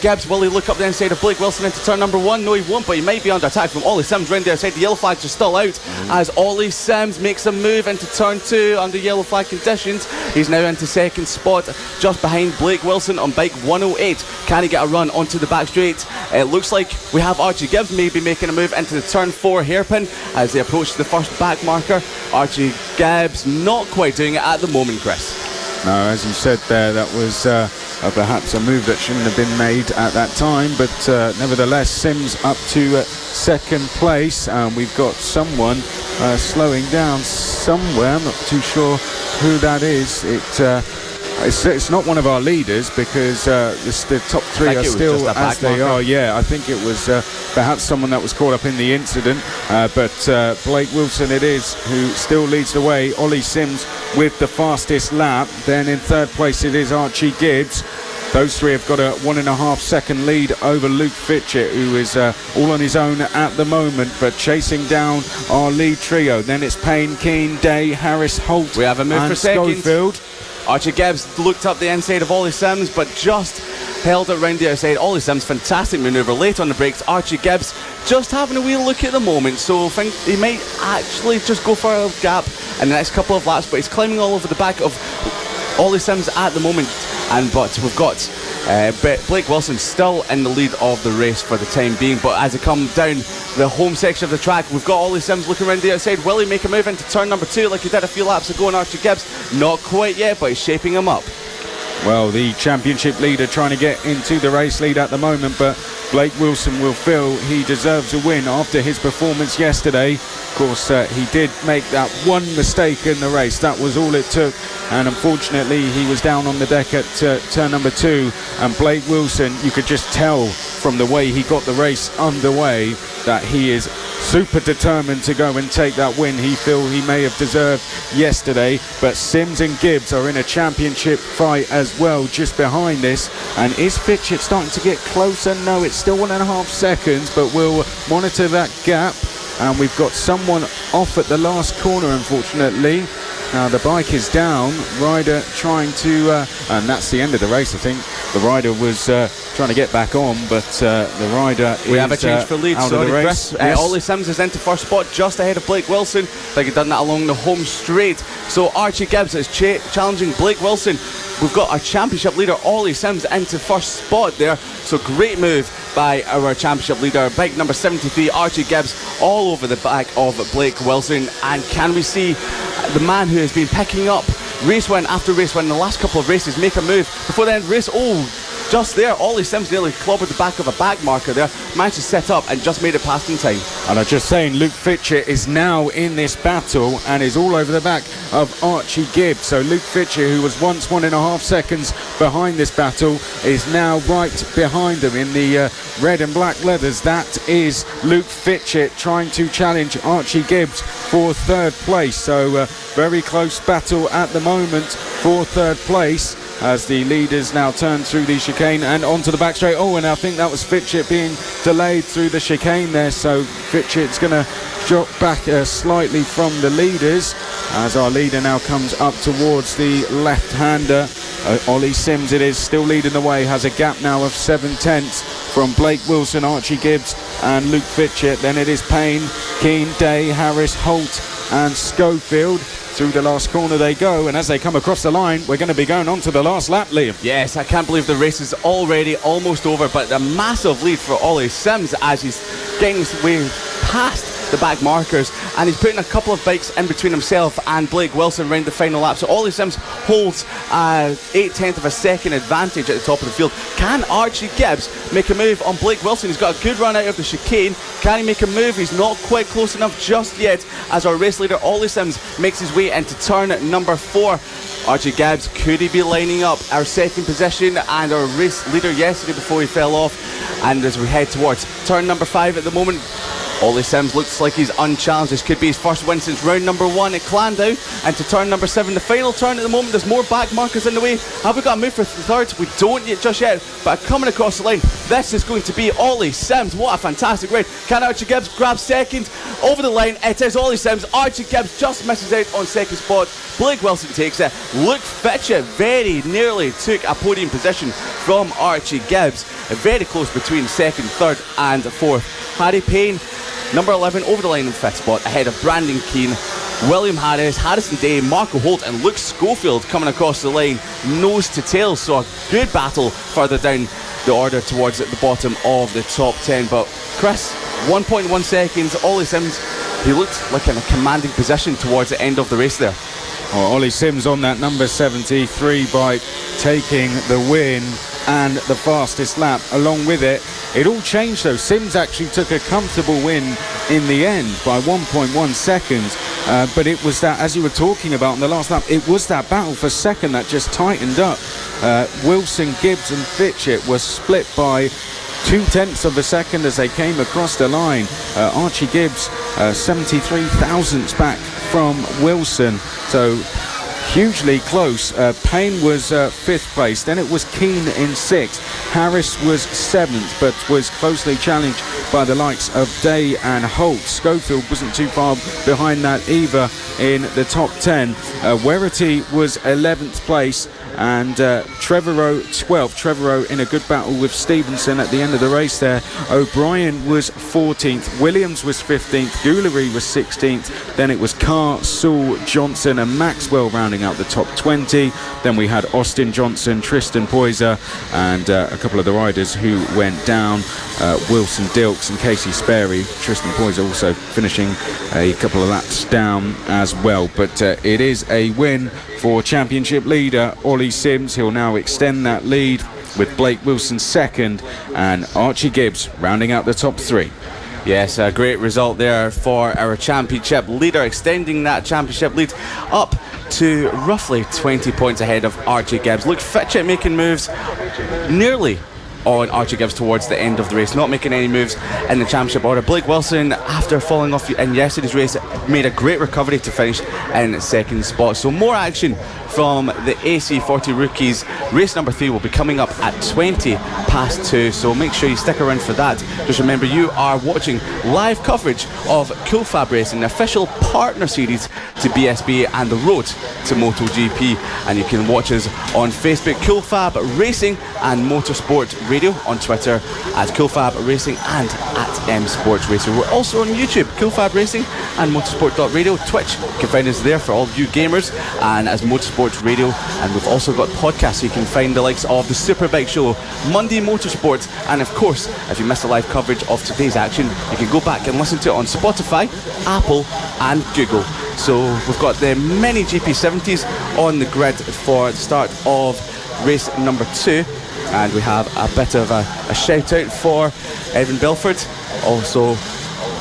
Gibbs, will he look up the inside of Blake Wilson into turn number 1? No, he won't, but he might be under attack from Ollie Sims round the outside. The yellow flags are still out as Ollie Sims makes a move into turn 2 under yellow flag conditions. He's now into second spot, just behind Blake Wilson on bike 108. Can he get a run onto the back straight? It looks like we have Archie Gibbs maybe making a move into the turn 4 hairpin as they approach the first back marker. Archie Gibbs not quite doing it at the moment, Chris. No, as you said there, that was perhaps a move that shouldn't have been made at that time, but nevertheless, Sims up to second place. We've got someone slowing down somewhere. I'm not too sure who that is. It's not one of our leaders because the top 3 are still as they are. Yeah, I think it was perhaps someone that was caught up in the incident, but Blake Wilson it is who still leads the way. Ollie Sims with the fastest lap. Then in third place it is Archie Gibbs. Those 3 have got a 1.5 second lead over Luke Fitchett, who is all on his own at the moment, but chasing down our lead trio. Then it's Payne, Keane, Day, Harris, Holt, we have a move and for second. Schofield. Archie Gibbs looked up the inside of Ollie Sims, but just held it round the outside. Ollie Sims, fantastic manoeuvre, late on the brakes. Archie Gibbs just having a wee look at the moment, so I think he might actually just go for a gap in the next couple of laps, but he's climbing all over the back of Ollie Sims at the moment. But we've got Blake Wilson still in the lead of the race for the time being, but as they come down the home section of the track, we've got Ollie Sims looking around the outside. Will he make a move into turn number 2 like he did a few laps ago? And Archie Gibbs not quite yet, but he's shaping him up. Well, the championship leader trying to get into the race lead at the moment, but Blake Wilson will feel he deserves a win after his performance yesterday. Of course, he did make that one mistake in the race. That was all it took, and unfortunately he was down on the deck at turn number 2, and Blake Wilson, you could just tell from the way he got the race underway that he is super determined to go and take that win he feel he may have deserved yesterday. But Sims and Gibbs are in a championship fight as well just behind this. And is Fitchett starting to get closer? No, it's still 1.5 seconds, but we'll monitor that gap. And we've got someone off at the last corner, unfortunately. Now the bike is down, rider trying to and that's the end of the race. I think the rider was trying to get back on, but the rider we have a change for lead. Out of the race. Yes. Ollie Sims is into first spot just ahead of Blake Wilson. Like he'd done that along the home straight. So Archie Gibbs is challenging Blake Wilson. We've got our championship leader Ollie Sims into first spot there, so great move by our championship leader, bike number 73 Archie Gibbs, all over the back of Blake Wilson. And can we see the man who has been picking up race win after race win in the last couple of races make a move before the end of the race? Just there, Ollie Sims nearly clobbered the back of a back marker there, managed to set up and just made it past in time. And I'm just saying, Luke Fitchett is now in this battle and is all over the back of Archie Gibbs. So Luke Fitchett, who was once 1.5 seconds behind this battle, is now right behind him in the red and black leathers. That is Luke Fitchett trying to challenge Archie Gibbs for third place. So very close battle at the moment for third place, as the leaders now turn through the chicane and onto the back straight. Oh, and I think that was Fitchett being delayed through the chicane there, so Fitchett's going to drop back slightly from the leaders as our leader now comes up towards the left-hander. Ollie Sims, it is, still leading the way, has a gap now of 7/10 from Blake Wilson, Archie Gibbs and Luke Fitchett. Then it is Payne, Keane, Day, Harris, Holt and Schofield. Through the last corner they go, and as they come across the line, we're going to be going on to the last lap, Liam. Yes, I can't believe the race is already almost over, but a massive lead for Ollie Sims as he's getting his way past the back markers, and he's putting a couple of bikes in between himself and Blake Wilson around the final lap. So Ollie Sims holds a 0.8 of a second advantage at the top of the field. Can Archie Gibbs make a move on Blake Wilson? He's got a good run out of the chicane. Can he make a move? He's not quite close enough just yet as our race leader Ollie Sims makes his way into turn number 4. Archie Gibbs, could he be lining up our second position and our race leader yesterday before he fell off? And as we head towards turn number 5 at the moment, Ollie Sims looks like he's unchallenged. This could be his first win since round number 1 at Clandow. And to turn number 7, the final turn at the moment. There's more back markers in the way. Have we got a move for third? We don't yet just yet, but coming across the line, this is going to be Ollie Sims. What a fantastic ride. Can Archie Gibbs grab second? Over the line, it is Ollie Sims. Archie Gibbs just misses out on second spot. Blake Wilson takes it. Luke Fitchett very nearly took a podium position from Archie Gibbs. very close between second, third and fourth. Harry Payne, number 11, over the line in fifth spot, ahead of Brandon Keane, William Harris, Harrison Day, Marco Holt and Luke Schofield coming across the line nose to tail. So a good battle further down the order towards the bottom of the top 10. But Chris, 1.1 seconds, Ollie Sims, he looked like in a commanding position towards the end of the race there. Well, Ollie Sims on that number 73 bike, taking the win and the fastest lap. Along with it, it all changed though. Sims actually took a comfortable win in the end by 1.1 seconds. But it was that, as you were talking about in the last lap, it was that battle for second that just tightened up. Wilson, Gibbs and Fitchett were split by 0.2 of a second as they came across the line. Archie Gibbs 73 thousandths back from Wilson, so hugely close. Payne was 5th place, then it was Keane in 6th, Harris was 7th but was closely challenged by the likes of Day and Holt. Schofield wasn't too far behind that either in the top 10. Werity was 11th place and Trevorrow 12th. Trevorrow in a good battle with Stevenson at the end of the race there. O'Brien was 14th, Williams was 15th, Goulery was 16th, then it was Carr, Sewell, Johnson and Maxwell rounding out the top 20. Then we had Austin Johnson, Tristan Poyser and a couple of the riders who went down, Wilson Dilks and Casey Sperry. Tristan Poyser also finishing a couple of laps down as well. But it is a win for championship leader Ollie Sims. He'll now extend that lead with Blake Wilson second and Archie Gibbs rounding out the top 3. Yes, a great result there for our championship leader, extending that championship lead up to roughly 20 points ahead of Archie Gibbs. Luke Fitchett making moves nearly on Archie Gibbs towards the end of the race, not making any moves in the championship order. Blake Wilson, after falling off in yesterday's race, made a great recovery to finish in second spot. So more action from the AC40 rookies. Race number 3 will be coming up at 20 past 2, so make sure you stick around for that. Just remember, you are watching live coverage of FAB-Racing, the official partner series to BSB and the road to MotoGP, and you can watch us on Facebook, FAB-Racing and Motorsport Radio, on Twitter at FAB-Racing and at M Sports Racing. We're also on YouTube, FAB-Racing and Motorsport.radio. Twitch, you can find us there for all you gamers, and as Motorsport Radio. And we've also got podcasts, so you can find the likes of the Superbike Show, Monday Motorsport, and of course, if you missed the live coverage of today's action, you can go back and listen to it on Spotify, Apple and Google. So we've got the Mini GP70s on the grid for the start of race number 2, and we have a bit of a shout out for Evan Belford, also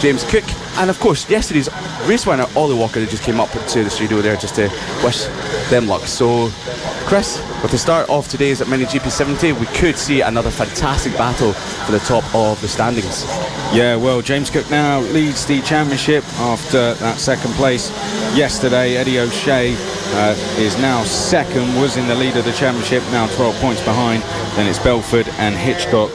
James Cook, and of course yesterday's race winner Ollie Walker, that just came up to the studio there just to wish them luck. So Chris, with the start of today's Mini GP70, we could see another fantastic battle for the top of the standings. Yeah, well, James Cook now leads the championship after that second place yesterday. Eddie O'Shea is now second, was in the lead of the championship, now 12 points behind. Then it's Belford and Hitchcock,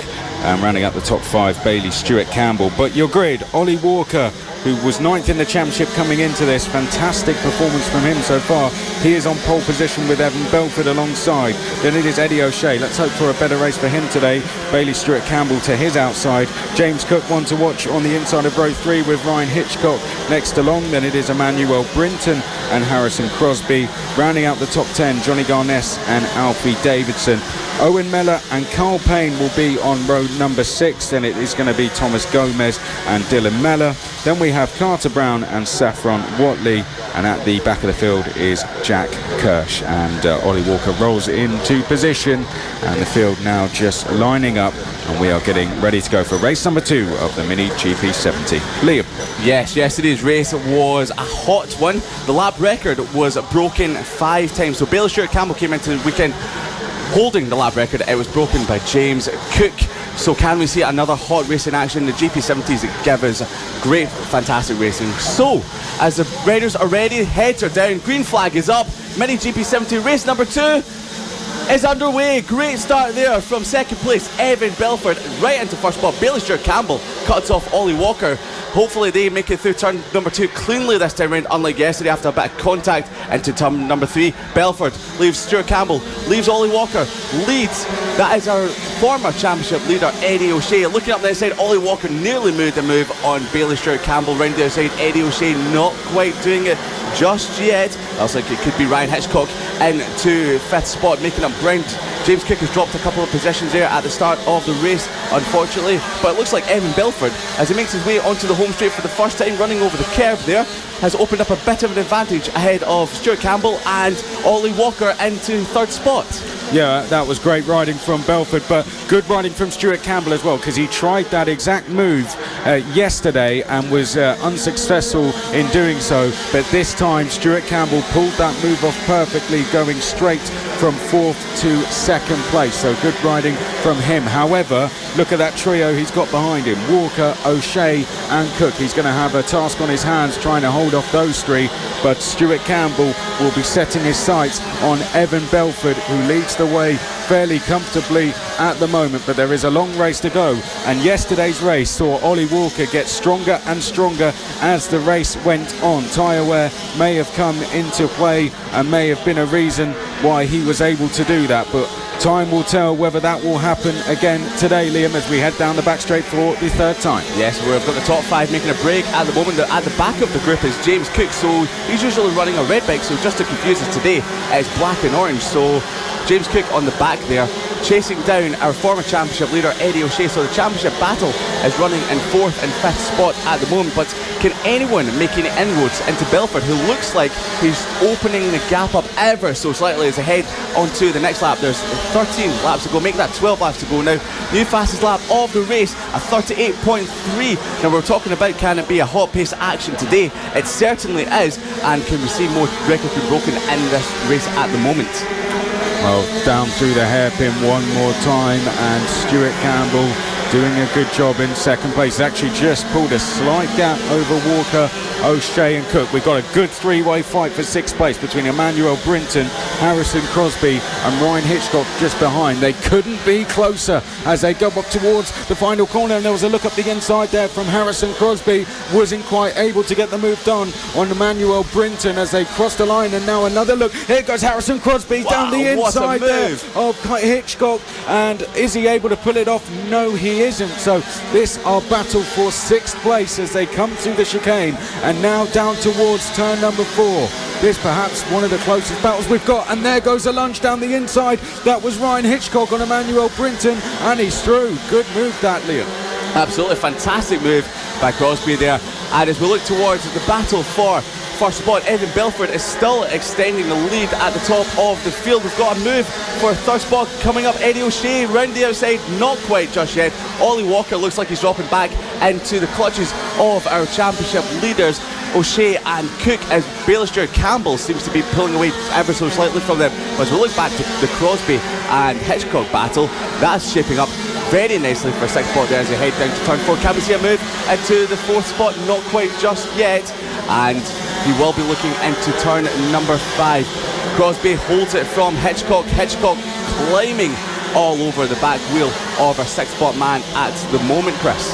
rounding up the top 5, Bailey, Stuart Campbell. But your grid, Ollie Walker, who was 9th in the championship coming into this. Fantastic performance from him so far. He is on pole position with Evan Belford alongside. Then it is Eddie O'Shea. Let's hope for a better race for him today. Bailey Stuart Campbell to his outside. James Cook, one to watch on the inside of row 3 with Ryan Hitchcock next along. Then it is Emmanuel Brinton and Harrison Crosby. Rounding out the top 10, Johnny Garness and Alfie Davidson. Owen Mellor and Carl Payne will be on row number 6. Then it is going to be Thomas Gomez and Dylan Mellor. Then we have Carter Brown and Saffron Watley, and at the back of the field is Jack Kirsch. And Ollie Walker rolls into position, and the field now just lining up, and we are getting ready to go for race number 2 of the Mini GP70. Liam. Yes, yesterday's race was a hot one. The lap record was broken 5 times. So Bailey Stuart Campbell came into the weekend holding the lap record. It was broken by James Cook. So can we see another hot race in action? The GP70s give us great, fantastic racing. So, as the riders are ready, heads are down, green flag is up. Mini GP70 race number 2 is underway. Great start there from second place, Evan Belford, right into first spot. Bailey Stuart Campbell cuts off Ollie Walker. Hopefully they make it through turn number 2 cleanly this time round, unlike yesterday after a bit of contact into turn number 3. Belford leaves Stuart Campbell, leaves Ollie Walker, leads. That is our former championship leader, Eddie O'Shea. Looking up the inside, Ollie Walker nearly made the move on Bailey Stuart Campbell round the outside. Eddie O'Shea not quite doing it just yet. Looks like it could be Ryan Hitchcock into 5th spot, making up ground. James Cook has dropped a couple of positions there at the start of the race, unfortunately, but it looks like Evan Belford, as he makes his way onto the home straight for the first time, running over the curve there, has opened up a bit of an advantage ahead of Stuart Campbell and Ollie Walker into 3rd spot. Yeah, that was great riding from Belford, but good riding from Stuart Campbell as well, because he tried that exact move yesterday and was unsuccessful in doing so. But this time, Stuart Campbell pulled that move off perfectly, going straight from 4th to 2nd place. So good riding from him. However, look at that trio he's got behind him. Walker, O'Shea and Cook. He's going to have a task on his hands trying to hold off those three. But Stuart Campbell will be setting his sights on Evan Belford, who leads the way fairly comfortably at the moment, but there is a long race to go. And yesterday's race saw Ollie Walker get stronger and stronger as the race went on. Tyre wear may have come into play and may have been a reason why he was able to do that, but time will tell whether that will happen again today, Liam, as we head down the back straight for the 3rd time. Yes, we've got the top 5 making a break at the moment. At the back of the group is James Cook, so he's usually running a red bike, so just to confuse us today, it's black and orange. So James Cook on the back there, chasing down our former championship leader Eddie O'Shea. So the championship battle is running in 4th and 5th spot at the moment, but can anyone make any inroads into Belford, who looks like he's opening the gap up ever so slightly as ahead onto the next lap? There's 13 laps to go, make that 12 laps to go now. New fastest lap of the race, a 38.3. Now we're talking about, can it be a hot pace action today? It certainly is, and can we see more records be broken in this race at the moment? Well, down through the hairpin one more time, and Stuart Campbell doing a good job in 2nd place. He's actually just pulled a slight gap over Walker, O'Shea and Cook. We've got a good 3-way fight for 6th place between Emmanuel Brinton, Harrison Crosby and Ryan Hitchcock just behind. They couldn't be closer as they go up towards the final corner, and there was a look up the inside there from Harrison Crosby. Wasn't quite able to get the move done on Emmanuel Brinton as they crossed the line, and now another look. Here goes Harrison Crosby down the inside there of Hitchcock, and is he able to pull it off? No, he isn't. So this our battle for 6th place as they come through the chicane, and now down towards turn number 4. This perhaps one of the closest battles we've got, and there goes a lunge down the inside. That was Ryan Hitchcock on Emmanuel Brinton, and he's through. Good move that, Liam. Absolutely fantastic move by Crosby there. And as we look towards the battle for 1st spot, Evan Belford is still extending the lead at the top of the field. We've got a move for 3rd spot coming up. Eddie O'Shea round the outside, not quite just yet. Ollie Walker looks like he's dropping back into the clutches of our championship leaders, O'Shea and Cook, as Bailey Stuart Campbell seems to be pulling away ever so slightly from them. But as we look back to the Crosby and Hitchcock battle, that's shaping up very nicely for 6th spot there as they head down to turn 4. Can we see a move into the 4th spot? Not quite just yet, and he will be looking into turn number 5. Crosby holds it from Hitchcock. Hitchcock climbing all over the back wheel of our 6th spot man at the moment, Chris.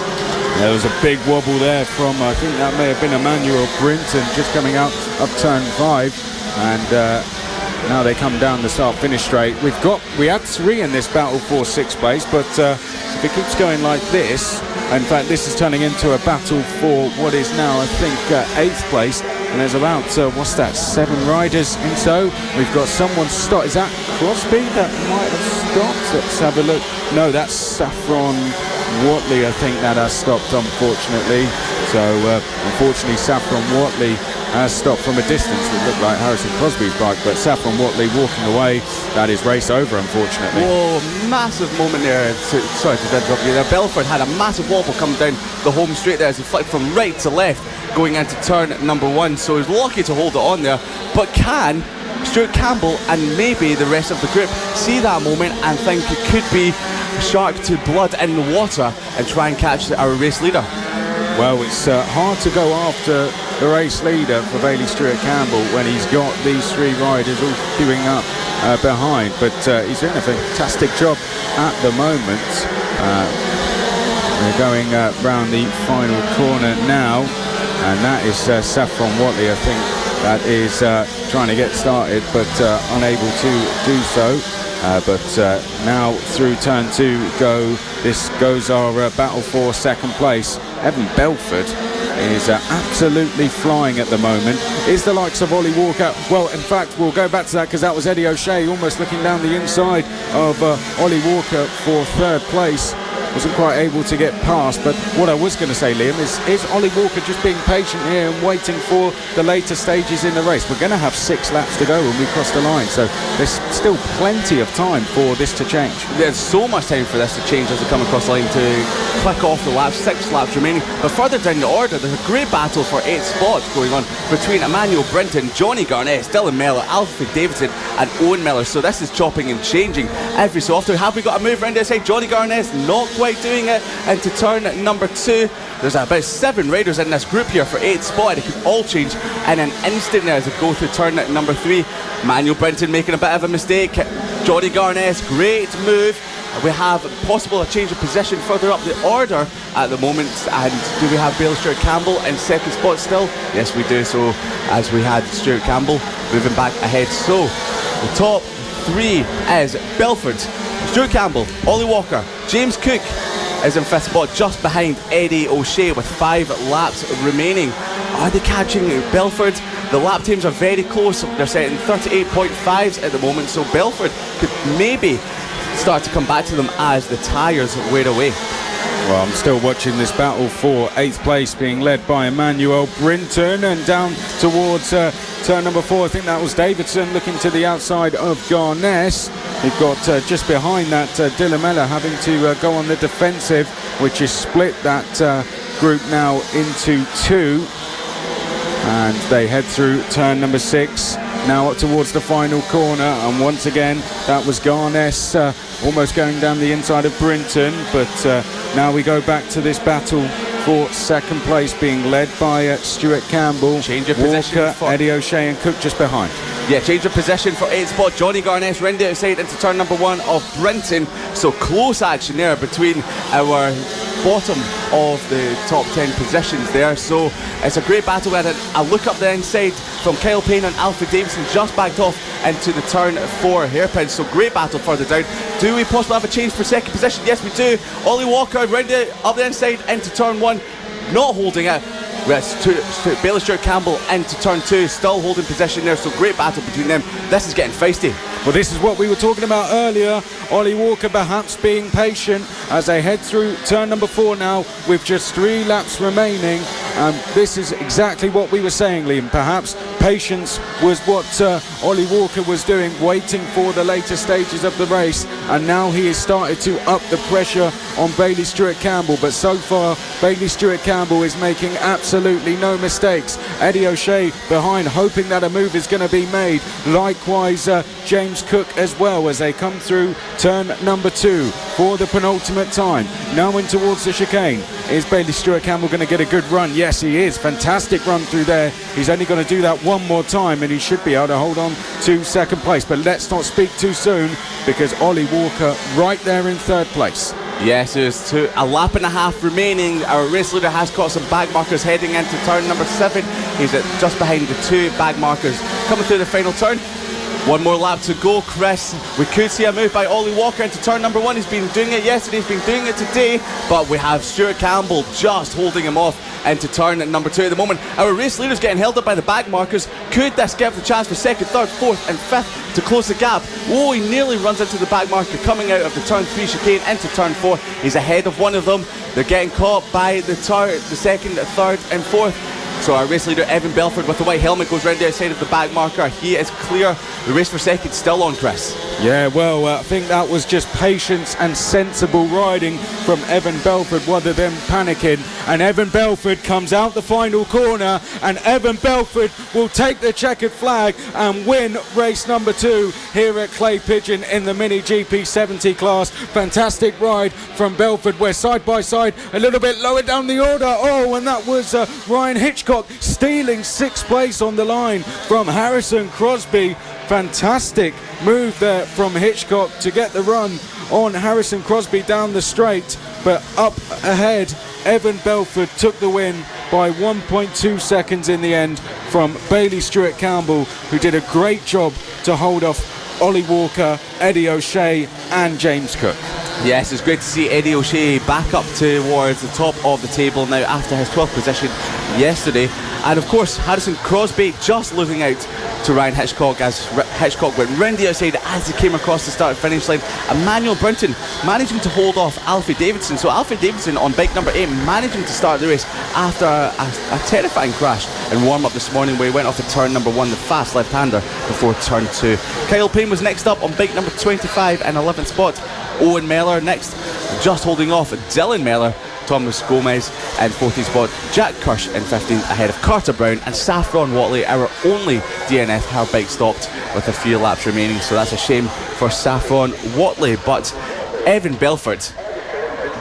There was a big wobble there from, I think that may have been Emmanuel Brinton just coming out of turn 5, and now they come down the start-finish straight. We had 3 in this battle for 6th place, but if it keeps going like this, in fact this is turning into a battle for what is now I think 8th place, and there's about 7 riders in so. We've got someone stopped. Is that Crosby that might have stopped? Let's have a look. No, that's Saffron Watley, I think, that has stopped, unfortunately. So unfortunately Saffron Watley has stopped from a distance. It looked like Harrison Crosby's bike, but Saffron Watley walking away. That is race over, unfortunately. Whoa, massive moment there. Sorry to interrupt you there. Belford had a massive wobble coming down the home straight there as he flicked from right to left going into turn number 1. So he's lucky to hold it on there. But can Stuart Campbell and maybe the rest of the group see that moment and think it could be shark to blood in the water and try and catch our race leader? Well, it's hard to go after the race leader for Bailey Stuart Campbell when he's got these 3 riders all queuing up behind, but he's doing a fantastic job at the moment. We're going round the final corner now, and that is Saffron Watley, I think, that is trying to get started but unable to do so. But now through turn 2 this goes our battle for second place. Evan Belford is absolutely flying at the moment. Is the likes of Ollie Walker, well, in fact, we'll go back to that because that was Eddie O'Shea almost looking down the inside of Ollie Walker for third place. Wasn't quite able to get past, but what I was going to say, Liam, is Ollie Walker just being patient here and waiting for the later stages in the race? We're going to have 6 laps to go when we cross the line, so there's still plenty of time for this to change. There's so much time for this to change as we come across the line to click off the laps. 6 laps remaining, but further down the order there's a great battle for 8 spots going on between Emmanuel Brinton, Johnny Garnett, Dylan Mellor, Alfie Davidson and Owen Miller. So this is chopping and changing every so often. Have we got a move around the outside? Johnny Garnett's not quite doing it into turn number 2. There's about 7 riders in this group here for 8 spot. It could all change in an instant now as we go through turn number 3. Manuel Brinton making a bit of a mistake. Johnny Garnett's great move. We have possible a change of position further up the order at the moment. And do we have Bailey Stewart Campbell in second spot still? Yes, we do. So as we had Stewart Campbell moving back ahead. So the top 3 is Belford, Stewart Campbell, Ollie Walker, James Cook is in 5th spot just behind Eddie O'Shea with 5 laps remaining. Are they catching Belford? The lap times are very close. They're setting 38.5s at the moment, so Belford could maybe start to come back to them as the tyres wear away. Well, I'm still watching this battle for 8th place being led by Emmanuel Brinton, and down towards turn number 4, I think that was Davidson looking to the outside of Garness. We've got just behind that Dylan Mellor having to go on the defensive, which has split that group now into 2. And they head through turn number 6, now up towards the final corner, and once again that was Garness almost going down the inside of Brinton. But now we go back to this battle for second place being led by Stewart Campbell, change of Walker, position for Eddie O'Shea and Cook just behind. Yeah, change of position for 8th spot. Johnny Garnett round the outside into turn number 1 of Brinton. So close action there between our bottom of the top 10 positions there. So it's a great battle. We had a look up the inside from Kyle Payne and Alfred Davidson, just backed off into the turn 4 hairpin. So great battle further down. Do we possibly have a change for second position? Yes, we do. Ollie Walker round up the inside into turn 1, not holding it. Bailey Stewart Campbell into turn 2, still holding position there, so great battle between them. This is getting feisty. Well, this is what we were talking about earlier. Ollie Walker perhaps being patient as they head through turn number 4 now with just 3 laps remaining. This is exactly what we were saying, Liam. Perhaps patience was what Ollie Walker was doing, waiting for the later stages of the race, and now he has started to up the pressure on Bailey Stewart Campbell. But so far Bailey Stewart Campbell is making absolutely no mistakes. Eddie O'Shea behind, hoping that a move is going to be made. Likewise James Cook as well, as they come through turn number 2 for the penultimate time. Now in towards the chicane. Is Bailey Stewart Campbell going to get a good run? Yes, he is. Fantastic run through there. He's only going to do that one more time and he should be able to hold on to second place. But let's not speak too soon, because Ollie Walker right there in 3rd place. Yes, there's a lap and a half remaining. Our race leader has caught some bag markers heading into turn number 7. He's just behind the 2 bag markers coming through the final turn. One more lap to go, Chris. We could see a move by Ollie Walker into turn number 1. He's been doing it yesterday, he's been doing it today, but we have Stewart Campbell just holding him off into turn number 2 at the moment. Our race leader's getting held up by the back markers. Could this give the chance for 2nd, 3rd, 4th and 5th to close the gap? Oh, he nearly runs into the back marker coming out of the turn 3 chicane into turn 4. He's ahead of one of them. They're getting caught by the 2nd, 3rd and 4th. So our race leader Evan Belford with the white helmet goes round the outside of the back marker. He is clear. The race for second still on, Chris. Yeah, well, I think that was just patience and sensible riding from Evan Belford rather than panicking. And Evan Belford comes out the final corner, and Evan Belford will take the checkered flag and win race number 2 here at Clay Pigeon in the Mini GP 70 class. Fantastic ride from Belford. We're side by side, a little bit lower down the order. Oh, and that was Ryan Hitchcock stealing 6th place on the line from Harrison Crosby. Fantastic move there from Hitchcock to get the run on Harrison Crosby down the straight. but up ahead, Evan Belford took the win by 1.2 seconds in the end from Bailey Stewart-Campbell, who did a great job to hold off Ollie Walker, Eddie O'Shea and James Cook. Yes, it's great to see Eddie O'Shea back up towards the top of the table now after his 12th position yesterday. And of course, Harrison Crosby just losing out to Ryan Hitchcock as Hitchcock went round the outside as he came across the start-finish line. Emmanuel Brunton managing to hold off Alfie Davidson. So Alfie Davidson on bike number 8 managing to start the race after a terrifying crash in warm-up this morning where he went off at turn number 1, the fast left-hander, before turn 2. Kyle Payne was next up on bike number 25 in 11th spot. Owen Mellor next, just holding off Dylan Mellor. Thomas Gomez in 14th spot, Jack Kirsch in 15th ahead of Carter Brown, and Saffron Watley, our only DNF, her bike stopped with a few laps remaining, so that's a shame for Saffron Watley. But Evan Belford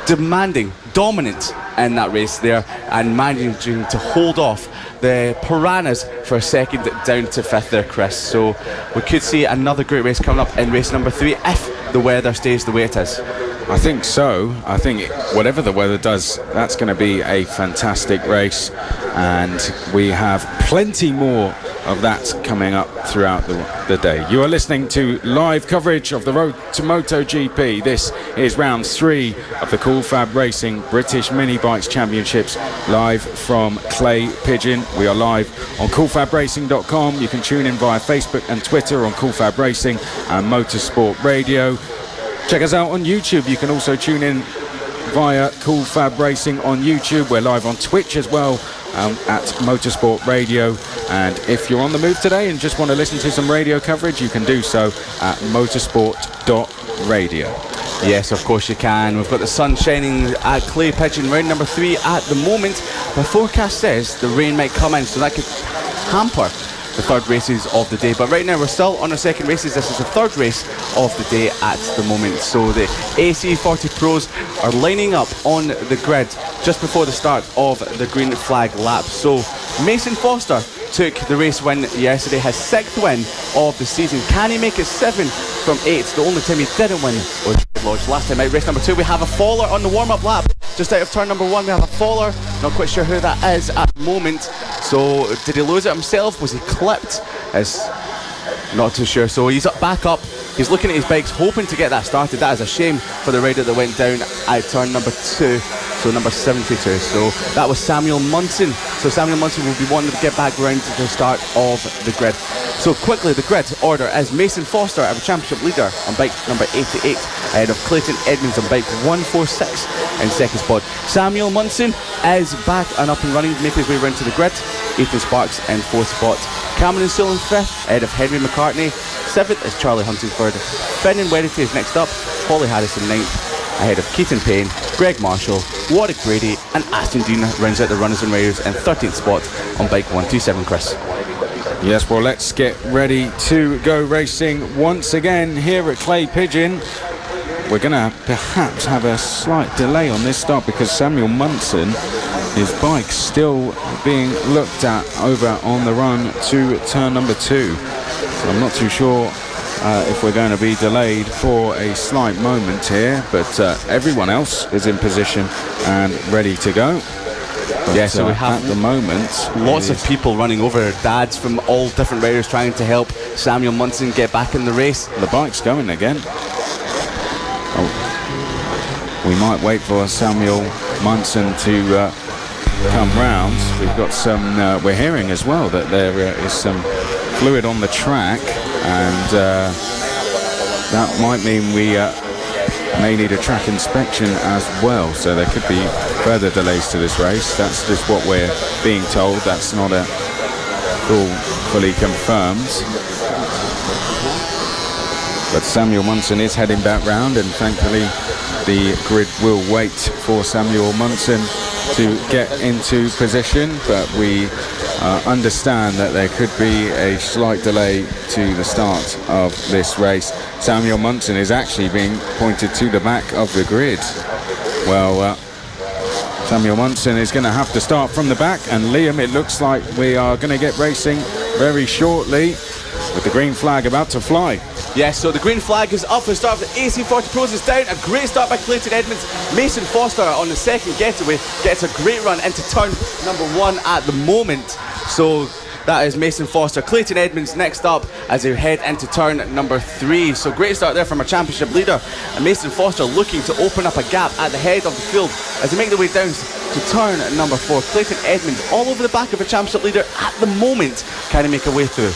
demanding, dominant in that race there, and managing to hold off the Piranhas for a second down to 5th there, Chris. So we could see another great race coming up in race number 3 if the weather stays the way it is. I think so. I think whatever the weather does, that's going to be a fantastic race, and we have plenty more of that coming up throughout the day. You are listening to live coverage of the Road to MotoGP. This is round 3 of the Cool Fab Racing British Mini Bikes Championships, live from Clay Pigeon. We are live on coolfabracing.com. You can tune in via Facebook and Twitter on Cool Fab Racing and Motorsport Radio. Check us out on YouTube. You can also tune in via Cool Fab Racing on YouTube. We're live on Twitch as well at Motorsport Radio. And if you're on the move today and just want to listen to some radio coverage, you can do so at motorsport.radio. Yes, of course you can. We've got the sun shining at Clay Pigeon, round number 3 at the moment. The forecast says the rain might come in, so that could hamper the third races of the day, but right now we're still on our second races. This is the third race of the day at the moment. So the AC40 Pros are lining up on the grid just before the start of the green flag lap. So Mason Foster took the race win yesterday, his 6th win of the season. Can he make it 7 from 8? The only time he didn't win was Lodge last time out. Race number 2, we have a faller on the warm-up lap just out of turn number 1. We have a faller, not quite sure who that is at the moment. So did he lose it himself? Was he clipped? Not too sure. So he's back up. He's looking at his bikes, hoping to get that started. That is a shame for the rider that went down at turn number 2, so number 72. So that was Samuel Munson. So Samuel Munson will be wanting to get back round to the start of the grid. So quickly, the grid order is Mason Foster, our championship leader, on bike number 88, ahead of Clayton Edmonds on bike 146 in 2nd spot. Samuel Munson is back and up and running, making his way round to the grid. Ethan Sparks in 4th spot. Cameron Sewell in 5th, ahead of Henry McCartney. 7th is Charlie Huntingford. Finn and Wedderty is next up. Holly Harrison 9th, ahead of Keaton Payne, Greg Marshall, Warwick Brady, and Aston Dean rounds out the runners and riders in 13th spot on bike 127, Chris. Yes, well, let's get ready to go racing once again here at Clay Pigeon. We're going to perhaps have a slight delay on this start because Samuel Munson, his bike still being looked at over on the run to turn number 2. So I'm not too sure if we're going to be delayed for a slight moment here, but everyone else is in position and ready to go. But yeah, so we have at the moment lots of people running over, dads from all different riders trying to help Samuel Munson get back in the race. The bike's going again. Oh, we might wait for Samuel Munson to come round. We've got some we're hearing as well that there is some fluid on the track, and that might mean we may need a track inspection as well, so there could be further delays to this race. That's just what we're being told. That's not a fully confirmed, but Samuel Munson is heading back round, and thankfully the grid will wait for Samuel Munson to get into position, but we understand that there could be a slight delay to the start of this race. Samuel Munson is actually being pointed to the back of the grid. Well, Samuel Munson is going to have to start from the back, and Liam, it looks like we are going to get racing very shortly with the green flag about to fly. Yes, so the green flag is up for the start of the AC40 Pros. Is down. A great start by Clayton Edmonds. Mason Foster on the second getaway gets a great run into turn number 1 at the moment. So that is Mason Foster. Clayton Edmonds next up as they head into turn number 3. So great start there from our championship leader. And Mason Foster looking to open up a gap at the head of the field as they make their way down to turn number 4. Clayton Edmonds all over the back of a championship leader at the moment. Can he make a way through?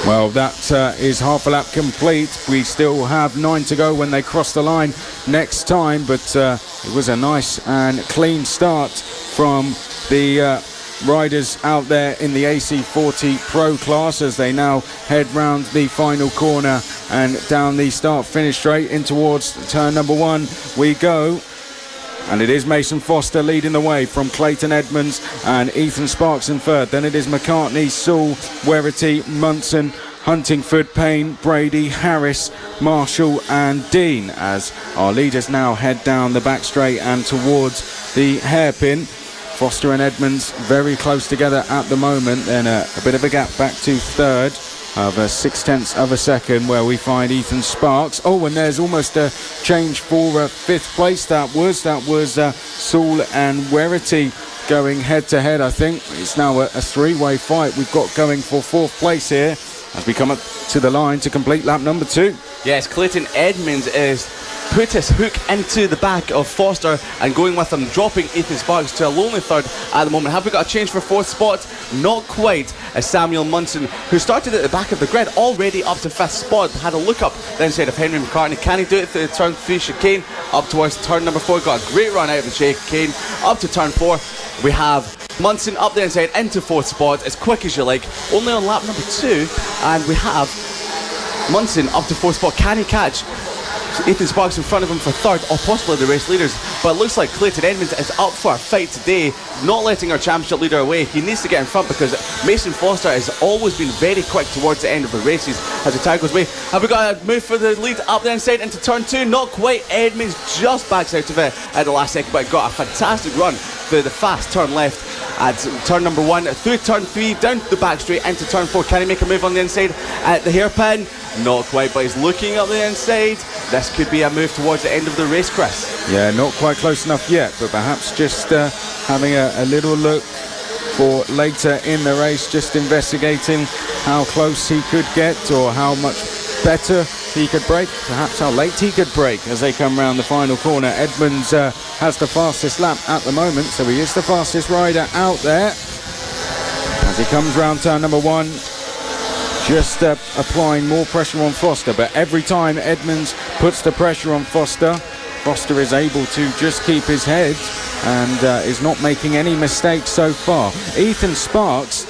Well, that is half a lap complete. We still have 9 to go when they cross the line next time, but it was a nice and clean start from the riders out there in the AC40 Pro class as they now head round the final corner and down the start-finish straight in towards turn number 1 we go. And it is Mason Foster leading the way from Clayton Edmonds and Ethan Sparks in third. Then it is McCartney, Sewell, Werrity, Munson, Huntingford, Payne, Brady, Harris, Marshall and Dean as our leaders now head down the back straight and towards the hairpin. Foster and Edmonds very close together at the moment. Then a bit of a gap back to third of 0.6 of a second where we find Ethan Sparks. Oh, and there's almost a change for 5th place. That was Sewell and Werrity going head to head. I think it's now a 3-way fight we've got going for 4th place here as we come up to the line to complete lap number 2. Yes, Clayton Edmonds is put his hook into the back of Foster and going with him, dropping Ethan Sparks to a lonely third at the moment. Have we got a change for 4th spot? Not quite, as Samuel Munson, who started at the back of the grid, already up to 5th spot, had a look up the inside of Henry McCartney. Can he do it through the turn 3 chicane up towards turn number 4? Got a great run out of the chicane up to turn 4. We have Munson up the inside into 4th spot, as quick as you like, only on lap number 2, and we have Munson up to 4th spot. Can he catch Ethan Sparks in front of him for 3rd, or possibly the race leaders? But it looks like Clayton Edmonds is up for a fight today, not letting our championship leader away. He needs to get in front because Mason Foster has always been very quick towards the end of the races as the tire goes away. Have we got a move for the lead up the inside into turn 2? Not quite. Edmonds just backs out of it at the last second, but got a fantastic run through the fast turn left at turn number 1, through turn 3, down the back straight into turn 4. Can he make a move on the inside at the hairpin? Not quite, but he's looking up the inside. This could be a move towards the end of the race, Chris. Yeah, not quite close enough yet, but perhaps just having a little look for later in the race, just investigating how close he could get or how much better he could break, perhaps how late he could break as they come round the final corner. Edmonds has the fastest lap at the moment, so he is the fastest rider out there as he comes round turn number 1, just applying more pressure on Foster. But every time Edmonds puts the pressure on Foster, Foster is able to just keep his head and is not making any mistakes so far. Ethan Sparks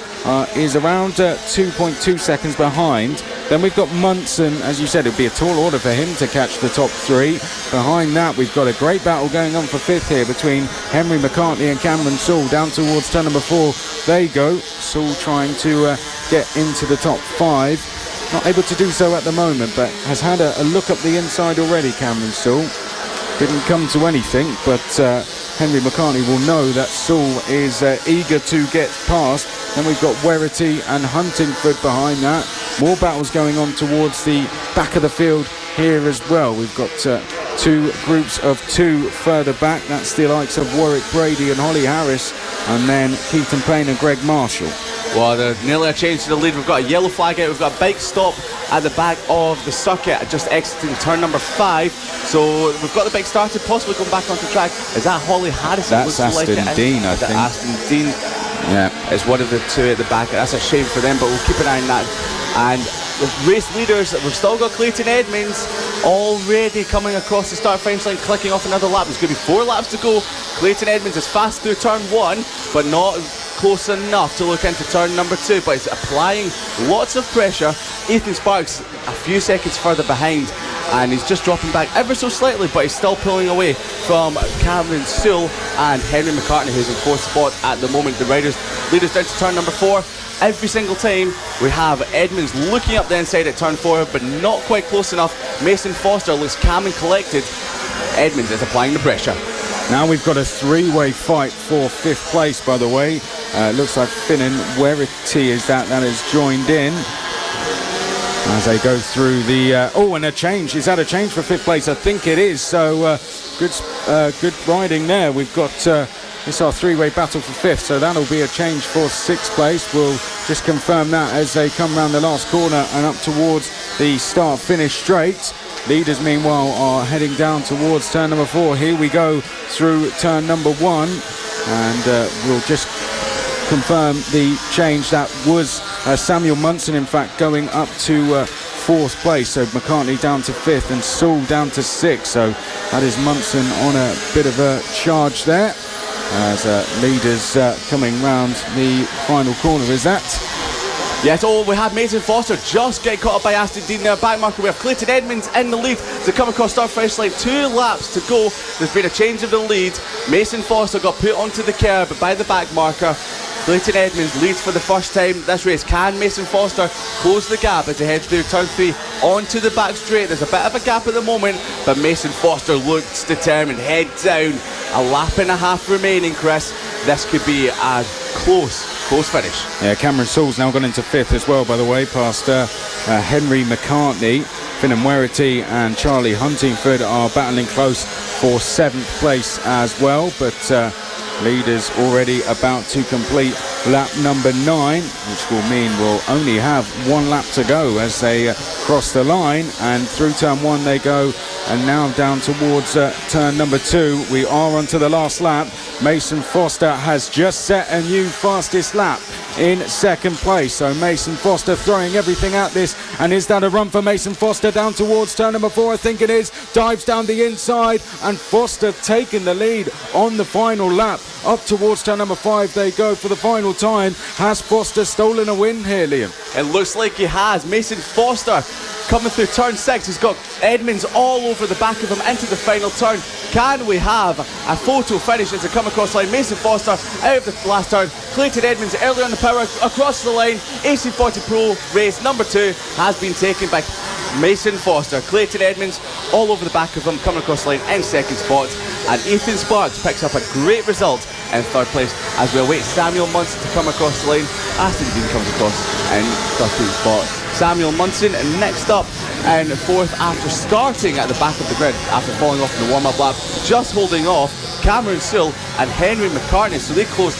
is around 2.2 seconds behind. Then we've got Munson. As you said, it would be a tall order for him to catch the top 3. Behind that, we've got a great battle going on for 5th here between Henry McCartney and Cameron Sewell. Down towards turn number 4 they go. Sewell trying to get into the top 5. Not able to do so at the moment, but has had a look up the inside already, Cameron Sewell. Didn't come to anything, but Henry McCartney will know that Sewell is eager to get past. Then we've got Werrity and Huntingford behind that. More battles going on towards the back of the field here as well. We've got 2 groups of 2 further back. That's the likes of Warwick Brady and Holly Harris, and then Keaton Payne and Greg Marshall. Well, there's nearly a change to the lead. We've got a yellow flag out. We've got a bike stop at the back of the circuit, just exiting turn number 5. So we've got the bike started, possibly going back onto track. Is that Holly Harrison? That's Aston Dean, I think. Aston Dean. Yeah. It's one of the 2 at the back. That's a shame for them, but we'll keep an eye on that. And the race leaders, we've still got Clayton Edmonds already coming across the start finish line, clicking off another lap. There's going to be 4 laps to go. Clayton Edmonds is fast through turn 1, but not close enough to look into turn number 2, but he's applying lots of pressure. Ethan Sparks a few seconds further behind, and he's just dropping back ever so slightly, but he's still pulling away from Cameron Sewell and Henry McCartney, who's in 4th spot at the moment. The leaders down to turn number 4. Every single time we have Edmonds looking up the inside at turn 4, but not quite close enough. Mason Foster looks calm and collected. Edmonds is applying the pressure. Now we've got a 3-way fight for 5th place, by the way. Looks like Finn and Werrity is that has joined in. as they go through the and a change. Is that a change for 5th place? I think it is. So good riding there. We've got this is our 3-way battle for 5th, so that'll be a change for 6th place. We'll just confirm that as they come round the last corner and up towards the start-finish straight. Leaders, meanwhile, are heading down towards turn number 4. Here we go through turn number 1, and we'll just confirm the change. That was Samuel Munson, in fact, going up to 4th place. So McCartney down to 5th and Sewell down to 6th. So that is Munson on a bit of a charge there. As leaders coming round the final corner, is that? Yes, we have Mason Foster just getting caught up by Aston Dean there. Back marker, we have Clayton Edmonds in the lead to come across start finish line. 2 laps to go. There's been a change of the lead. Mason Foster got put onto the curb by the back marker. Clayton Edmonds leads for the first time this race. Can Mason Foster close the gap as he heads through turn 3 onto the back straight? There's a bit of a gap at the moment, but Mason Foster looks determined. Head down. A lap and a half remaining, Chris. This could be a close finish. Yeah, Cameron Sewell's now gone into 5th as well, by the way, past Henry McCartney. Finn Werity and Charlie Huntingford are battling close for 7th place as well, but leaders already about to complete lap number 9, which will mean we'll only have 1 lap to go as they cross the line, and through turn 1 they go, and now down towards turn number 2. We are onto the last lap. Mason Foster has just set a new fastest lap in 2nd place. So Mason Foster throwing everything at this, and is that a run for Mason Foster down towards turn number 4? I think it is. Dives down the inside, and Foster taking the lead on the final lap. Up towards turn number 5 they go for the final time. Has Foster stolen a win here, Liam? It looks like he has. Mason Foster coming through turn 6. He's got Edmonds all over the back of him into the final turn. Can we have a photo finish as they come across the line? Mason Foster out of the last turn. Clayton Edmonds early on the power across the line. AC40 Pro race number 2 has been taken by Mason Foster. Clayton Edmonds all over the back of him, coming across the line in 2nd spot. And Ethan Sparks picks up a great result in 3rd place as we await Samuel Munson to come across the line. Aston Dean comes across in 13th spot. Samuel Munson next up in 4th after starting at the back of the grid after falling off in the warm-up lap, just holding off Cameron Sewell and Henry McCartney. So they closed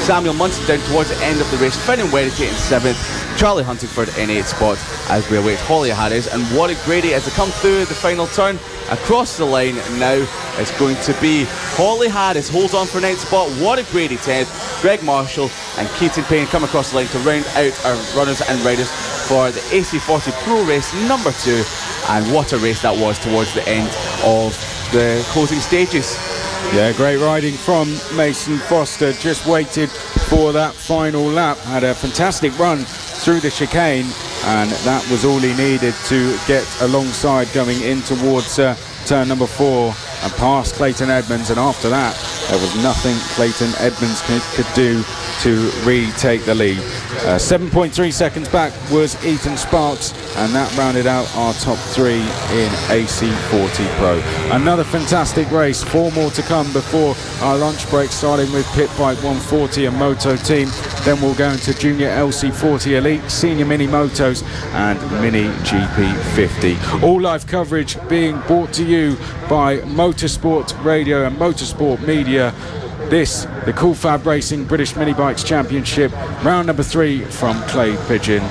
Samuel Munson down towards the end of the race. Finn Werity in 7th. Charlie Huntingford in 8th spot as we await Holly Harris and Warwick Grady as they come through the final turn. Across the line now it's going to be Holly Harris holds on for 9th spot, Warwick Grady 10th, Greg Marshall and Keaton Payne come across the line to round out our runners and riders for the AC40 Pro race number 2. And what a race that was towards the end of the closing stages. Yeah, great riding from Mason Foster. Just waited for that final lap. Had a fantastic run through the chicane, and that was all he needed to get alongside going in towards turn number 4 and past Clayton Edmonds. And after that, there was nothing Clayton Edmonds could do to retake the lead. 7.3 seconds back was Ethan Sparks, and that rounded out our top 3 in AC40 Pro. Another fantastic race, 4 more to come before our lunch break, starting with Pit Bike 140 and Moto Team. Then we'll go into Junior LC40 Elite, Senior Mini Motos and Mini GP50. All live coverage being brought to you by Motorsport Radio and Motorsport Media. This, the Cool FAB-Racing British Mini Bikes Championship, round number 3 from Clay Pigeon.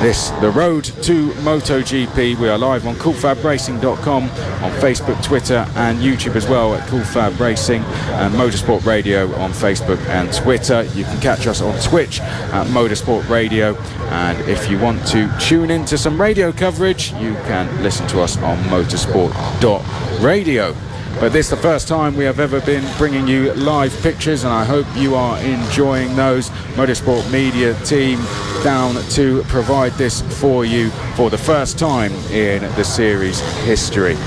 This, the road to MotoGP. We are live on coolfabracing.com, on Facebook, Twitter and YouTube as well at Cool Fab Racing, and Motorsport Radio on Facebook and Twitter. You can catch us on Twitch at Motorsport Radio, and if you want to tune into some radio coverage, you can listen to us on motorsport.radio. But this is the first time we have ever been bringing you live pictures, and I hope you are enjoying those. Motorsport Media team down to provide this for you for the first time in the series history.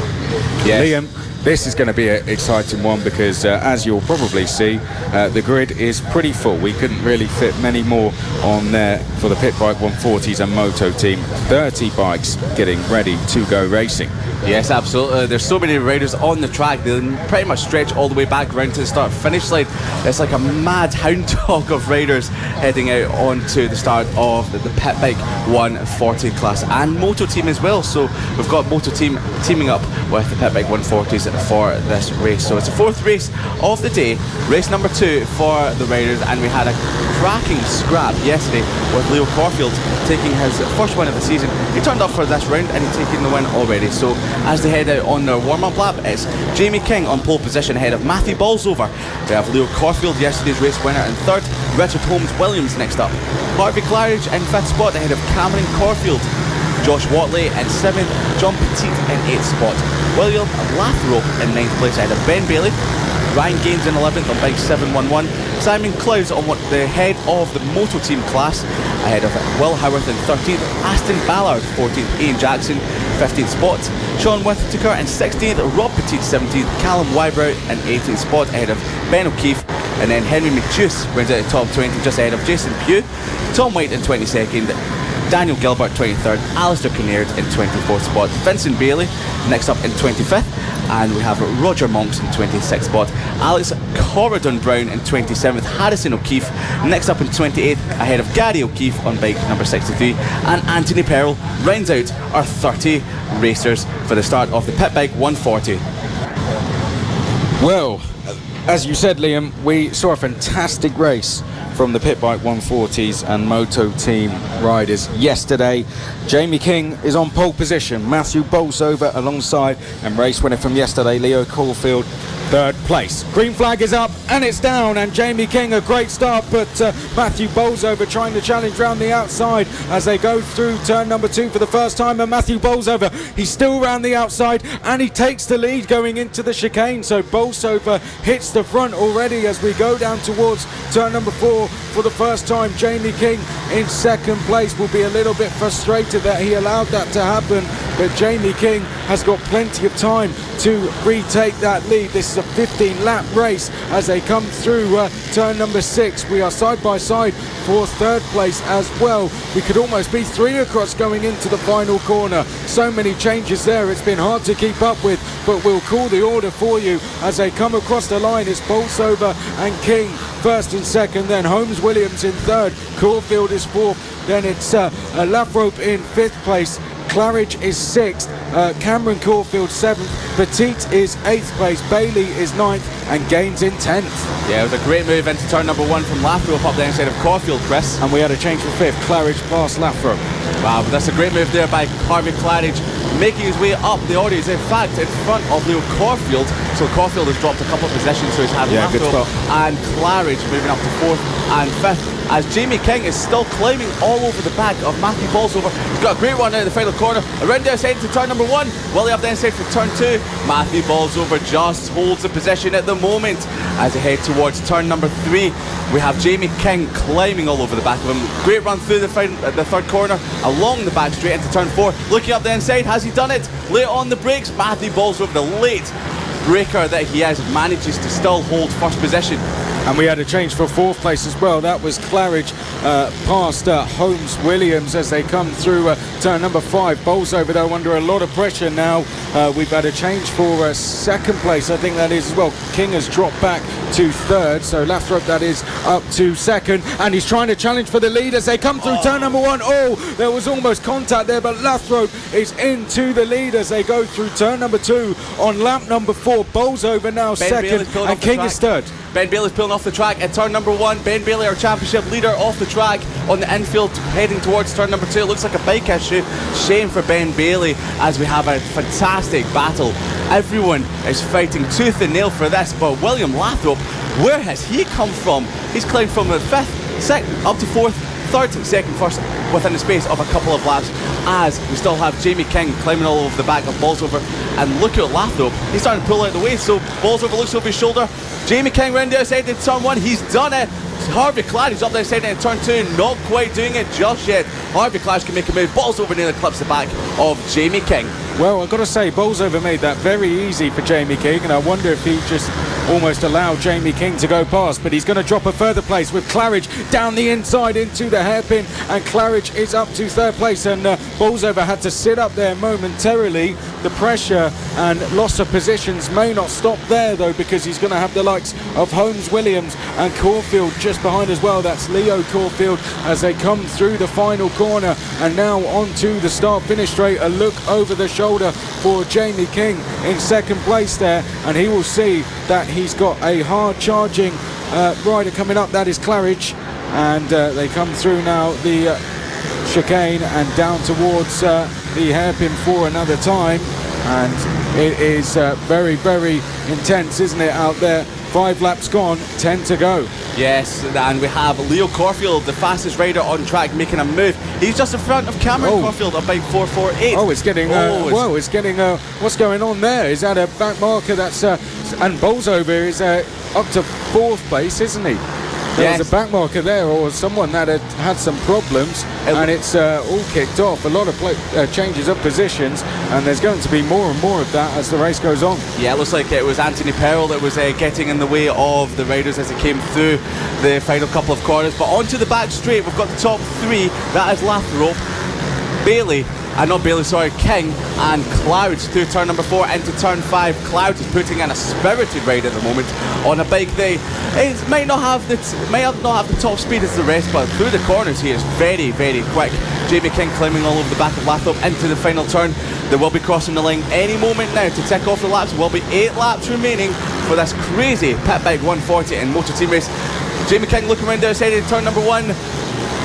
Yes. Liam, This is going to be an exciting one because, as you'll probably see, the grid is pretty full. We couldn't really fit many more on there for the Pit Bike 140s and Moto team. 30 bikes getting ready to go racing. Yes, absolutely. There's so many riders on the track. They pretty much stretch all the way back around to the start-finish line. It's like a mad hound dog of riders heading out onto the start of the Pit Bike 140 class and Moto team as well. So we've got Moto team teaming up with the Pit Bike 140s for this race. So it's the fourth race of the day, race number 2 for the riders, and we had a cracking scrap yesterday with Leo Corfield taking his first win of the season. He turned up for this round and he's taking the win already. So as they head out on their warm-up lap, it's Jamie King on pole position ahead of Matthew Bolsover. We have Leo Corfield, yesterday's race winner, in third. Richard Holmes-Williams next up. Harvey Claridge in fifth spot ahead of Cameron Corfield. Josh Watley in 7th, John Petit in 8th spot. William Lathrope in 9th place ahead of Ben Bailey. Ryan Gaines in 11th on bike 711. Simon Clouds on the head of the Moto team class ahead of Will Howarth in 13th. Aston Ballard 14th. Ian Jackson 15th spot. Sean Whittaker in 16th. Rob Petit 17th. Callum Wybrow in 18th spot ahead of Ben O'Keefe. And then Henry McJuice rounds out the top 20 just ahead of Jason Pugh. Tom White in 22nd. Daniel Gilbert 23rd, Alistair Kinnaird in 24th spot, Vincent Bailey next up in 25th, and we have Roger Monks in 26th spot, Alex Corridon Brown in 27th, Harrison O'Keefe next up in 28th ahead of Gary O'Keefe on bike number 63, and Anthony Perrell rounds out our 30 racers for the start of the Pit Bike 140. Well, as you said, Liam, we saw a fantastic race from the Pit Bike 140s and Moto team riders yesterday. Jamie King is on pole position, Matthew Bolsover alongside, and race winner from yesterday, Leo Caulfield, third place. Green flag is up and it's down, and Jamie King a great start, but Matthew Bolsover trying to challenge round the outside as they go through turn number 2 for the first time, and Matthew Bolsover, he's still round the outside and he takes the lead going into the chicane. So Bolsover hits the front already as we go down towards turn number 4 for the first time. Jamie King in second place will be a little bit frustrated that he allowed that to happen, but Jamie King has got plenty of time to retake that lead. This is a 15-lap race as they come through turn number 6. We are side by side for third place as well. We could almost be 3 across going into the final corner. So many changes there, it's been hard to keep up with, but we'll call the order for you as they come across the line. It's Bolsover and King first and second, then Holmes Williams in third, Caulfield is fourth, then it's Lathrope in 5th place, Claridge is 6th, Cameron Caulfield 7th, Petit is 8th place, Bailey is 9th, and Gaines in 10th. Yeah, it was a great move into turn number 1 from Lathrope up the inside of Caulfield, Chris. And we had a change for 5th, Claridge past Lathrope. Wow, but that's a great move there by Harvey Claridge, making his way up the order. He's in fact in front of Leo Caulfield, so Caulfield has dropped a couple of positions, so he's had Lathrope and Claridge moving up to 4th and 5th, as Jamie King is still climbing all over the back of Matthew Bolsover. He's got a great run out of the final corner, around the outside to turn number 1, will he have the inside for turn 2? Matthew Bolsover just holds the position at the moment as they head towards turn number 3. We have Jamie King climbing all over the back of him. Great run through the third corner, along the back straight into turn 4, looking up the inside, has he done it? Late on the brakes, Matthew Bolsover, the late breaker that he is, manages to still hold first position. And we had a change for 4th place as well. That was Claridge past Holmes Williams as they come through turn number 5. Bolsover though under a lot of pressure now. We've had a change for 2nd place, I think that is as well. King has dropped back to 3rd, so Lathrope that is up to 2nd, and he's trying to challenge for the lead as they come through turn number 1. Oh, there was almost contact there, but Lathrope is into the lead as they go through turn number 2 on lap number 4. Bolsover now 2nd, and King is 3rd. Ben Bailey's pulling off the track at turn number 1. Ben Bailey, our championship leader, off the track on the infield, heading towards turn number 2. It looks like a bike issue. Shame for Ben Bailey as we have a fantastic battle. Everyone is fighting tooth and nail for this, but William Lathrope, where has he come from? He's climbed from the 5th, 2nd, up to 4th, 3rd, 2nd, 1st within the space of a couple of laps, as we still have Jamie King climbing all over the back of Bolsover. And look at Lathrope, he's starting to pull out the way, so Bolsover looks over his shoulder. Jamie King round the outside in turn 1, he's done it. Harvey Claridge up the outside in turn 2, not quite doing it just yet. Harvey Claridge can make a move, Bolsover nearly clips the back of Jamie King. Well, I've got to say, Bolsover made that very easy for Jamie King, and I wonder if he just almost allowed Jamie King to go past, but he's going to drop a further place with Claridge down the inside into the hairpin, and Claridge is up to third place, and Bolsover had to sit up there momentarily. The pressure and loss of positions may not stop there, though, because he's going to have the likes of Holmes, Williams and Caulfield just behind as well. That's Leo Caulfield as they come through the final corner, and now onto the start-finish straight. A look over the shoulder for Jamie King in second place there, and he will see that he's got a hard-charging rider coming up. That is Claridge, and they come through now the chicane and down towards the hairpin for another time, and it is very, very intense, isn't it, out there? 5 laps gone, 10 to go. Yes, and we have Leo Caulfield, the fastest rider on track, making a move. He's just in front of Cameron Caulfield at bike 448. Oh, it's getting, it's getting, what's going on there? Is that a back marker? That's, and Bolsover is up to 4th place, isn't he? There was a back marker there, or someone that had some problems, and it's all kicked off. A lot of changes of positions, and there's going to be more and more of that as the race goes on. Yeah, it looks like it was Anthony Perrell that was getting in the way of the riders as they came through the final couple of corners. But onto the back straight, we've got the top 3. That is Lathrop, Bailey, King and Clouds through turn number 4 into turn 5. Clouds is putting in a spirited ride at the moment on a bike they might not have the top speed as the rest, but through the corners he is very, very quick. Jamie King climbing all over the back of Lathrop into the final turn. They will be crossing the line any moment now to tick off the laps. There will be 8 laps remaining for this crazy Pit Bike 140 in Motor Team race. Jamie King looking around the outside in turn number 1.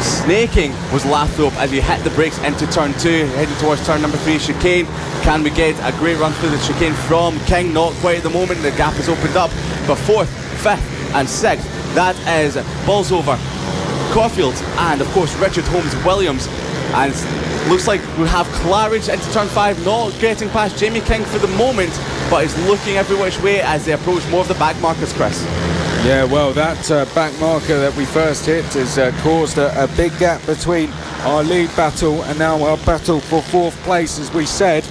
Snaking was Lathrop as he hit the brakes into turn 2, heading towards turn number 3 chicane. Can we get a great run through the chicane from King? Not quite at the moment, the gap has opened up, but 4th, 5th and 6th, that is Bolsover, Caulfield and of course Richard Holmes Williams. And looks like we have Claridge into turn 5, not getting past Jamie King for the moment, but is looking every which way as they approach more of the back markers, Chris. Yeah, well, that back marker that we first hit has caused a big gap between our lead battle and now our battle for 4th place, as we said,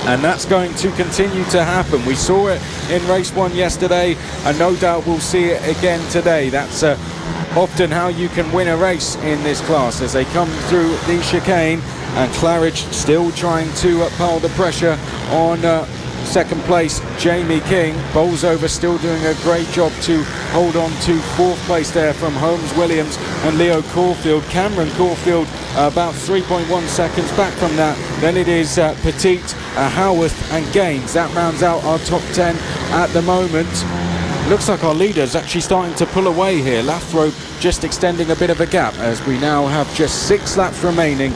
and that's going to continue to happen. We saw it in race 1 yesterday, and no doubt we'll see it again today. That's often how you can win a race in this class as they come through the chicane, and Claridge still trying to pile the pressure on second place Jamie King. Bolsover still doing a great job to hold on to 4th place there from Holmes Williams and Leo Caulfield. Cameron Caulfield about 3.1 seconds back from that. Then it is Petit, Howarth and Gaines. That rounds out our top 10 at the moment. Looks like our leader's actually starting to pull away here. Lathrop just extending a bit of a gap as we now have just 6 laps remaining,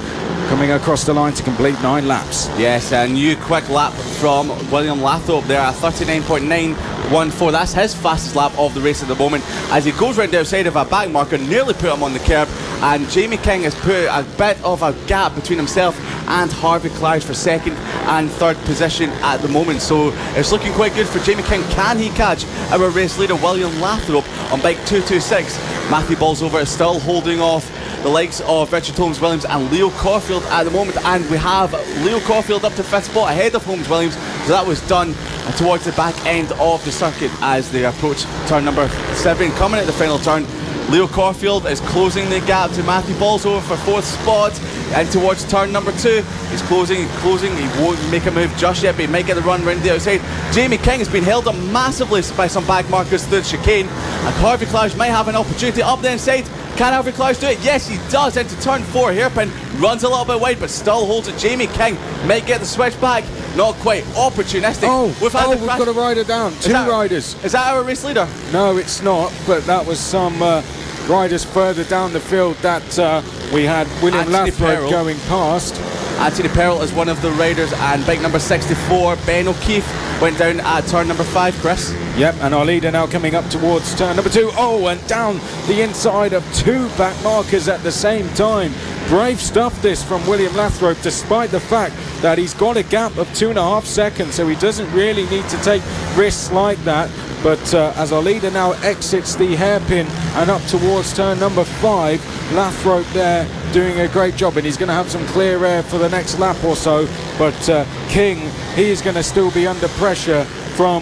coming across the line to complete 9 laps. Yes, a new quick lap from William Lathrop there at 39.914. That's his fastest lap of the race at the moment as he goes round the outside of a back marker, nearly put him on the curb, and Jamie King has put a bit of a gap between himself and Harvey Clouds for 2nd and 3rd position at the moment. So it's looking quite good for Jamie King. Can he catch our race leader William Lathrop on bike 226? Matthew Bolsover is still holding off the likes of Richard Holmes Williams and Leo Caulfield at the moment, and we have Leo Caulfield up to 5th spot ahead of Holmes Williams. So that was done towards the back end of the circuit as they approach turn number 7. Coming at the final turn, Leo Caulfield is closing the gap to Matthew Bolsover for 4th spot, and towards turn number 2 he's closing, he won't make a move just yet, but he might get the run round the outside. Jamie King has been held up massively by some back markers through the chicane, and Harvey Clouds might have an opportunity up the inside. Can Harvey Clouds do it? Yes, he does. Into turn 4, hairpin, runs a little bit wide but still holds it. Jamie King might get the switch back, not quite, opportunistic. We've got a rider down, 2 riders. Is that our race leader? No, it's not, but that was some riders further down the field that we had William Lathrop going past. Anthony Perrell is one of the riders, and bike number 64, Ben O'Keefe, went down at turn number 5, Chris. Yep, and our leader now coming up towards turn number 2. Oh, and down the inside of 2 back markers at the same time. Brave stuff this from William Lathrop, despite the fact that he's got a gap of 2.5 seconds, so he doesn't really need to take risks like that. But as our leader now exits the hairpin and up towards turn number 5, Lathrop there doing a great job, and he's going to have some clear air for the next lap or so. but King, he is going to still be under pressure from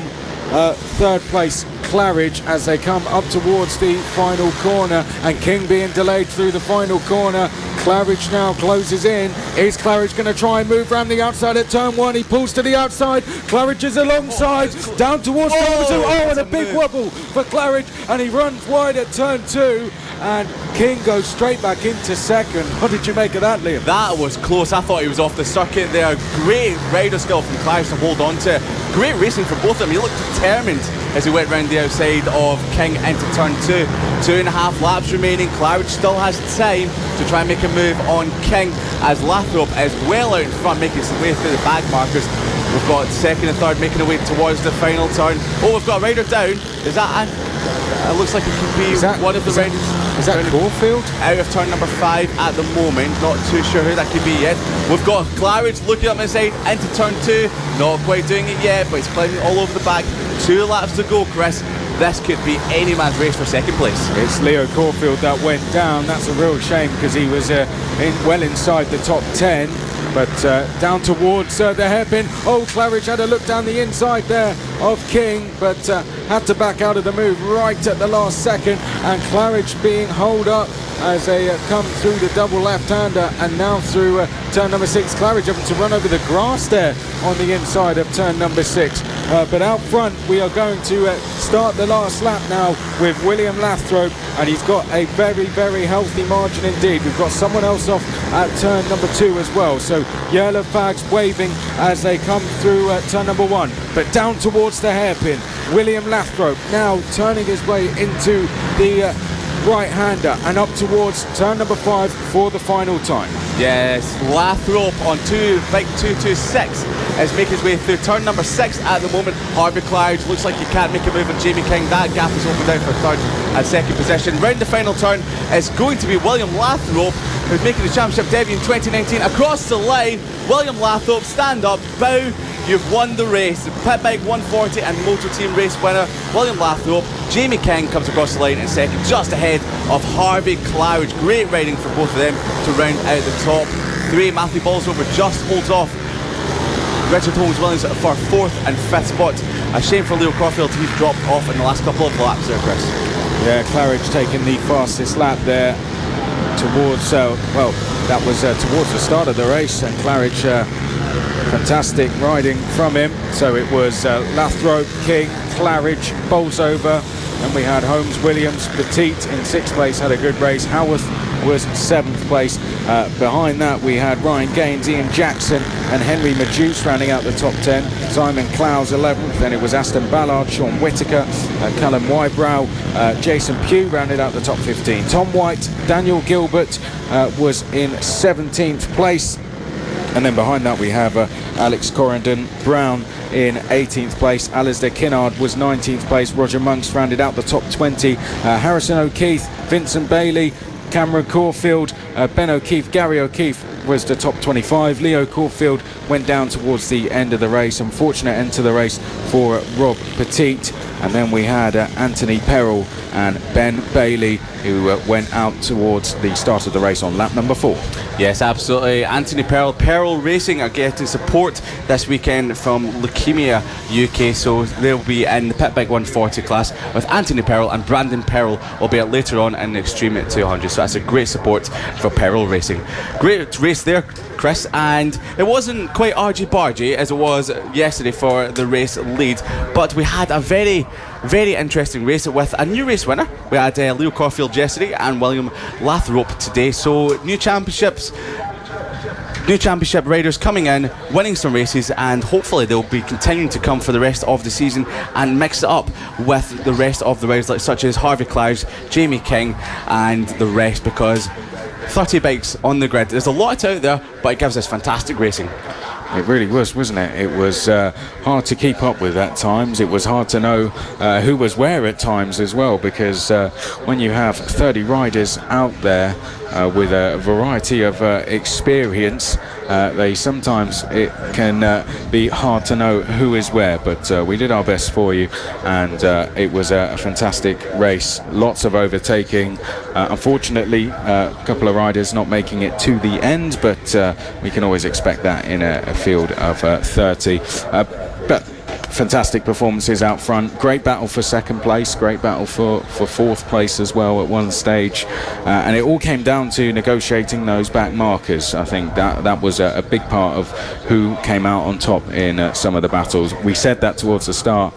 third place Claridge as they come up towards the final corner, and King being delayed through the final corner. Claridge now closes in. Is Claridge going to try and move around the outside at turn 1? He pulls to the outside. Claridge is alongside, down towards turn 2. Oh, and a big wobble for Claridge, and he runs wide at turn 2. And King goes straight back into second. What did you make of that, Liam? That was close. I thought he was off the circuit there. Great rider skill from Claridge to hold on to. Great racing for both of them. He looked determined as he went round the outside of King into turn 2. 2.5 laps remaining. Claridge still has time to try and make a move on King, as Lathrop is well out in front, making his way through the back markers. We've got second and third making their way towards the final turn. Oh, we've got a rider down. Is that it looks like it could be one of the riders. Is that Caulfield? Out of turn number 5 at the moment. Not too sure who that could be yet. We've got Claridge looking up inside into turn 2. Not quite doing it yet, but he's climbing all over the back. 2 laps to go, Chris. This could be any man's race for second place. It's Leo Caulfield that went down. That's a real shame because he was well inside the top 10. But down towards the hairpin. Oh, Claridge had a look down the inside there of King, but had to back out of the move right at the last second. And Claridge being holed up as they come through the double left-hander, and now through turn number 6. Claridge having to run over the grass there on the inside of turn number 6. But out front, we are going to start the last lap now with William Lathrop, and he's got a very, very healthy margin indeed. We've got someone else off at turn number 2 as well. So yellow flags waving as they come through turn number 1. But down towards the hairpin, William Lathrop now turning his way into the right-hander and up towards turn number 5 for the final time. Yes, Lathrop on bike 226 is making his way through turn number 6 at the moment. Harvey Claridge looks like he can't make a move on Jamie King. That gap is opened down for third and second position. Round the final turn is going to be William Lathrop, who's making the championship debut in 2019. Across the line, William Lathrop, stand up, bow. You've won the race. The Pit Bike 140 and Moto Team race winner, William Lathrop. Jamie King comes across the line in second, just ahead of Harvey Claridge. Great riding for both of them to round out the top 3. Matthew Bolsover just holds off Richard Holmes-Williams for 4th and 5th spot. A shame for Leo Caulfield, he's dropped off in the last couple of laps there, Chris. Yeah, Claridge taking the fastest lap there towards, that was towards the start of the race, and Claridge, fantastic riding from him. So it was Lathrop, King, Claridge, Bolsover, and we had Holmes-Williams. Petit in 6th place, had a good race. Howarth was 7th place. Behind that we had Ryan Gaines, Ian Jackson and Henry Majus rounding out the top 10. Simon Clowes 11th, then it was Aston Ballard, Sean Whittaker, Callum Wybrow, Jason Pugh rounded out the top 15. Tom White, Daniel Gilbert was in 17th place. And then behind that we have Alex Correndon Brown in 18th place. Alistair Kinnard was 19th place. Roger Monks rounded out the top 20. Harrison O'Keefe, Vincent Bailey, Cameron Caulfield, Ben O'Keefe, Gary O'Keefe was the top 25. Leo Caulfield went down towards the end of the race. Unfortunate end to the race for Rob Petit. And then we had Anthony Perrell and Ben Bailey, who went out towards the start of the race on lap number 4. Yes, absolutely. Anthony Perrell. FAB-Racing are getting support this weekend from Leukemia UK, so they'll be in the Pit Bike 140 class with Anthony Perrell, and Brandon Perrell will be later on in the Extreme at 200. So that's a great support for FAB-Racing. Great race there, Chris, and it wasn't quite argy-bargy as it was yesterday for the race lead, but we had a very, very interesting race with a new race winner. We had Leo Caulfield yesterday and William Lathrop today, so new championship riders coming in, winning some races, and hopefully they'll be continuing to come for the rest of the season and mix it up with the rest of the riders, such as Harvey Claridge, Jamie King and the rest, because 30 bikes on the grid, there's a lot out there, but it gives us fantastic racing. It really was, wasn't it? It was hard to keep up with at times. It was hard to know who was where at times as well, because when you have 30 riders out there with a variety of experience. Sometimes it can be hard to know who is where, but we did our best for you, and it was a fantastic race. Lots of overtaking. Unfortunately, a couple of riders not making it to the end, but we can always expect that in a field of 30. But fantastic performances out front. Great battle for second place, great battle for fourth place as well at one stage, and it all came down to negotiating those back markers. I think that was a big part of who came out on top in some of the battles. We said that towards the start.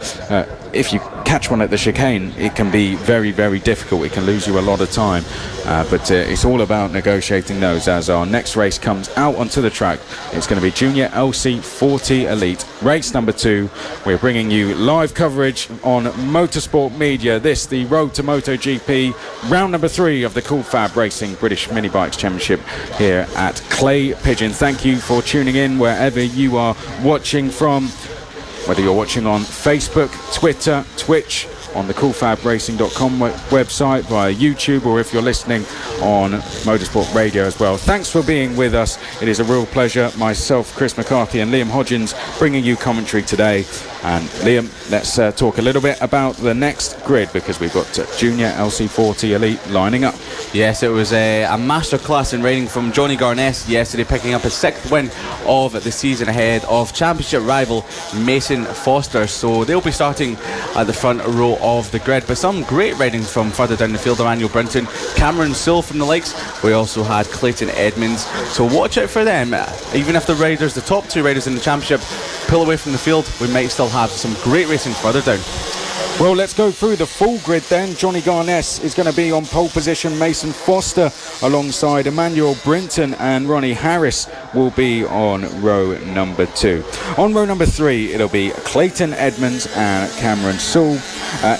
If you catch one at the chicane, it can be very, very difficult. It can lose you a lot of time, but it's all about negotiating those. As our next race comes out onto the track, it's going to be Junior LC40 Elite, race number 2. We're bringing you live coverage on Motorsport Media. This, the Road to MotoGP, round number 3 of the Cool Fab Racing British Mini Bikes Championship here at Clay Pigeon. Thank you for tuning in wherever you are watching from, whether you're watching on Facebook, Twitter, Twitch, on the coolfabracing.com website, via YouTube, or if you're listening on Motorsport Radio as well. Thanks for being with us. It is a real pleasure. Myself, Chris McCarthy, and Liam Hodgins bringing you commentary today. And Liam, let's talk a little bit about the next grid, because we've got Junior LC40 Elite lining up. Yes, it was a masterclass in riding from Johnny Garness yesterday, picking up his 6th win of the season ahead of championship rival Mason Foster. So they'll be starting at the front row of the grid, but some great riding from further down the field. Emmanuel Brinton, Cameron Sewell from the likes. We also had Clayton Edmonds, so watch out for them. Even if the top 2 riders in the championship, pull away from the field, we might still have some great racing further down. Well, let's go through the full grid then. Johnny Garness is going to be on pole position. Mason Foster alongside Emmanuel Brinton, and Ronnie Harris will be on row number 2. On row number 3, it'll be Clayton Edmonds and Cameron Sewell.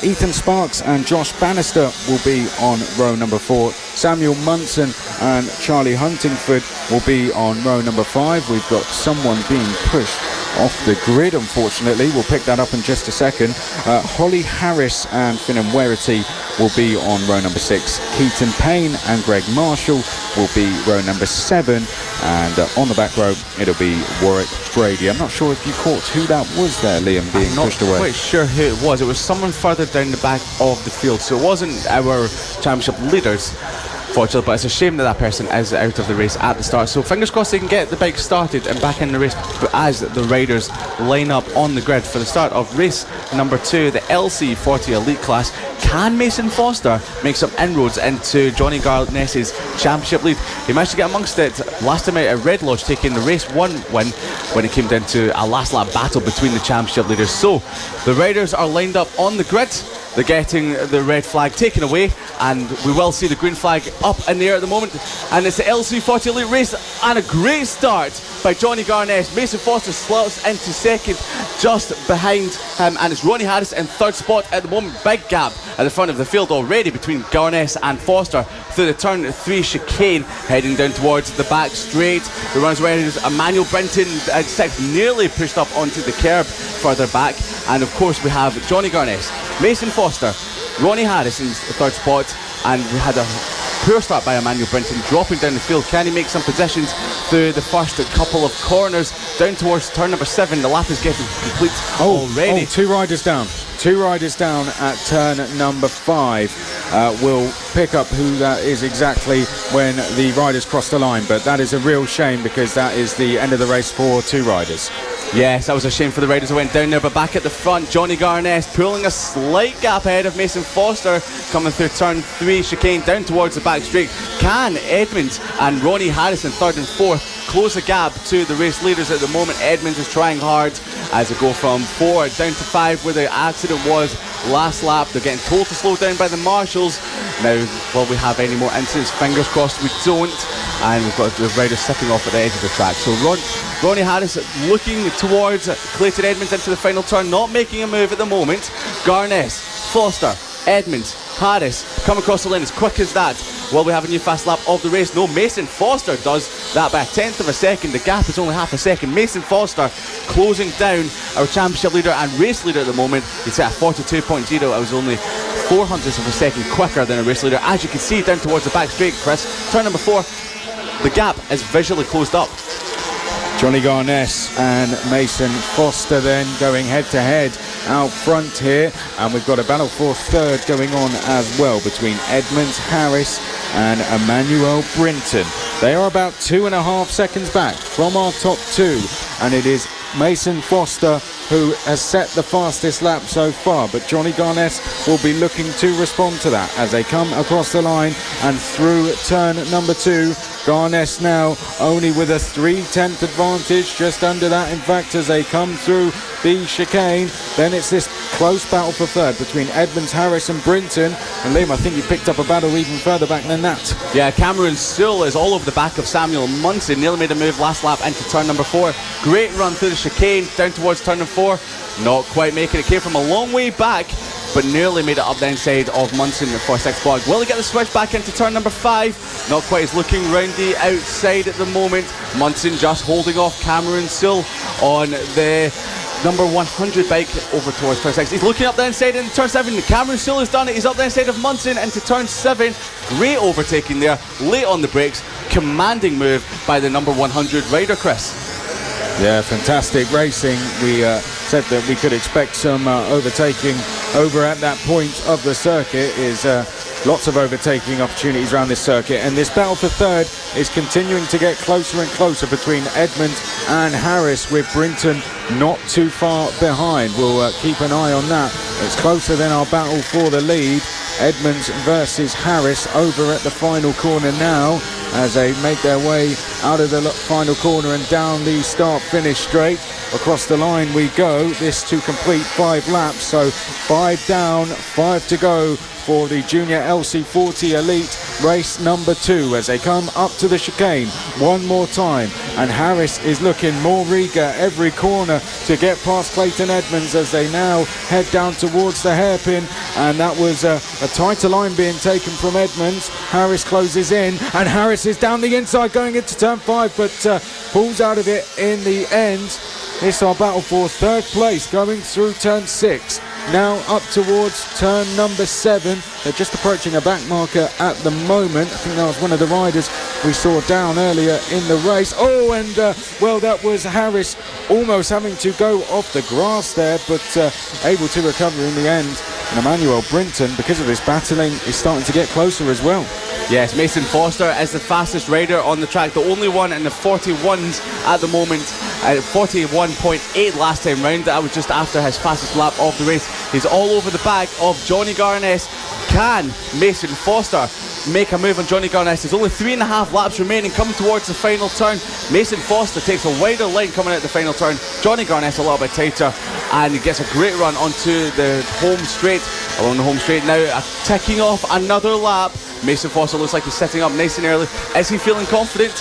Ethan Sparks and Josh Bannister will be on row number 4. Samuel Munson and Charlie Huntingford will be on row number 5. We've got someone being pushed off the grid, unfortunately. We'll pick that up in just a second. Holly Harris and Finan Werity will be on row number 6. Keaton Payne and Greg Marshall will be row number 7. And on the back row, it'll be Warwick Brady. I'm not sure if you caught who that was there, Liam, being pushed away. I'm not quite sure who it was. It was someone further down the back of the field, so it wasn't our championship leaders, fortunately, but it's a shame that person is out of the race at the start. So fingers crossed they can get the bike started and back in the race as the riders line up on the grid for the start of race number 2, the LC40 Elite class. Can Mason Foster make some inroads into Johnny Garness's championship lead? He managed to get amongst it last time out at Red Lodge, taking the race 1 win when it came down to a last lap battle between the championship leaders. So the riders are lined up on the grid. They're getting the red flag taken away, and we will see the green flag up in the air at the moment. And it's the LC40 Elite race, and a great start by Johnny Garness. Mason Foster slots into second just behind him, and it's Ronnie Harris in 3rd spot at the moment. Big gap at the front of the field already between Garness and Foster through the turn 3 chicane, heading down towards the back straight. The runners riders Emmanuel Brinton at 6th, nearly pushed up onto the curb further back. And of course we have Johnny Garness, Mason Foster, Ronnie Harris in 3rd spot, and we had a poor start by Emmanuel Brinton, dropping down the field. Can he make some positions through the first couple of corners down towards turn number 7? The lap is getting complete already. 2 riders down. 2 riders down at turn number 5. We'll pick up who that is exactly when the riders cross the line, but that is a real shame, because that is the end of the race for 2 riders. Yes, that was a shame for the riders who went down there, but back at the front, Johnny Garness pulling a slight gap ahead of Mason Foster, coming through turn 3 chicane down towards the back straight. Can Edmonds and Ronnie Harris in 3rd and 4th close the gap to the race leaders at the moment? Edmonds is trying hard as they go from 4 down to 5 where the accident was last lap. They're getting told to slow down by the marshals. Now, will we have any more incidents? Fingers crossed we don't. And we've got the riders sitting off at the edge of the track. So Ronnie Harris looking towards Clayton Edmonds into the final turn, not making a move at the moment. Garness, Foster, Edmonds, Harris come across the lane as quick as that. Will we have a new fast lap of the race? No, Mason Foster does that by a 1/10 of a second. The gap is only half a second. Mason Foster closing down our championship leader and race leader at the moment. He's at 42.0. It was only 0.04 of a second quicker than a race leader. As you can see down towards the back straight, Chris, turn number 4, the gap is visually closed up. Johnny Garness and Mason Foster then going head-to-head out front here, and we've got a battle for third going on as well between Edmonds Harris and Emmanuel Brinton. They are about 2.5 seconds back from our top 2, and it is Mason Foster who has set the fastest lap so far, but Johnny Garness will be looking to respond to that as they come across the line and through turn number 2. Garness now only with a 3/10 advantage, just under that in fact, as they come through the chicane. Then it's this close battle for third between Edmonds, Harris and Brinton. And Liam, I think you picked up a battle even further back than that. Yeah, Cameron Sewell is all over the back of Samuel Munson. Nearly made a move last lap into turn number 4. Great run through the chicane down towards turn number 4. Not quite making it. Came from a long way back, but nearly made it up the inside of Munson for 6th block. Will he get the switch back into turn number 5? Not quite. He's looking round the outside at the moment. Munson just holding off Cameron Sewell on the number 100 bike over towards turn 6. He's looking up the inside into turn 7. Cameron Sewell has done it. He's up the inside of Munson into turn 7. Great overtaking there. Late on the brakes. Commanding move by the number 100 rider, Chris. Yeah, fantastic racing. We said that we could expect some overtaking over at that point of the circuit. Is lots of overtaking opportunities around this circuit, and this battle for third is continuing to get closer and closer between Edmonds and Harris, with Brinton not too far behind. We'll keep an eye on that. It's closer than our battle for the lead. Edmonds versus Harris over at the final corner now, as they make their way out of the final corner and down the start-finish straight. Across the line we go, this to complete 5 laps, so 5 down, 5 to go for the Junior LC40 Elite race number 2 as they come up to the chicane one more time, and Harris is looking more eager every corner to get past Clayton Edmonds as they now head down towards the hairpin, and that was a tighter line being taken from Edmonds. Harris closes in, and Harris is down the inside going into turn 5, but pulls out of it in the end. It's our battle for third place going through turn 6. Now up towards turn number 7. They're just approaching a back marker at the moment. I think that was one of the riders we saw down earlier in the race. Oh, and well, that was Harris almost having to go off the grass there, but able to recover in the end. And Emmanuel Brinton, because of this battling, is starting to get closer as well. Yes, Mason Foster is the fastest rider on the track, the only one in the 41s at the moment, at 41.8 last time round. That was just after his fastest lap of the race. He's all over the back of Johnny Garness. Can Mason Foster make a move on Johnny Garness? There's only 3.5 laps remaining coming towards the final turn. Mason Foster takes a wider line coming out the final turn. Johnny Garness a little bit tighter, and he gets a great run onto the home straight. Along the home straight now, ticking off another lap. Mason Foster looks like he's setting up nice and early. Is he feeling confident?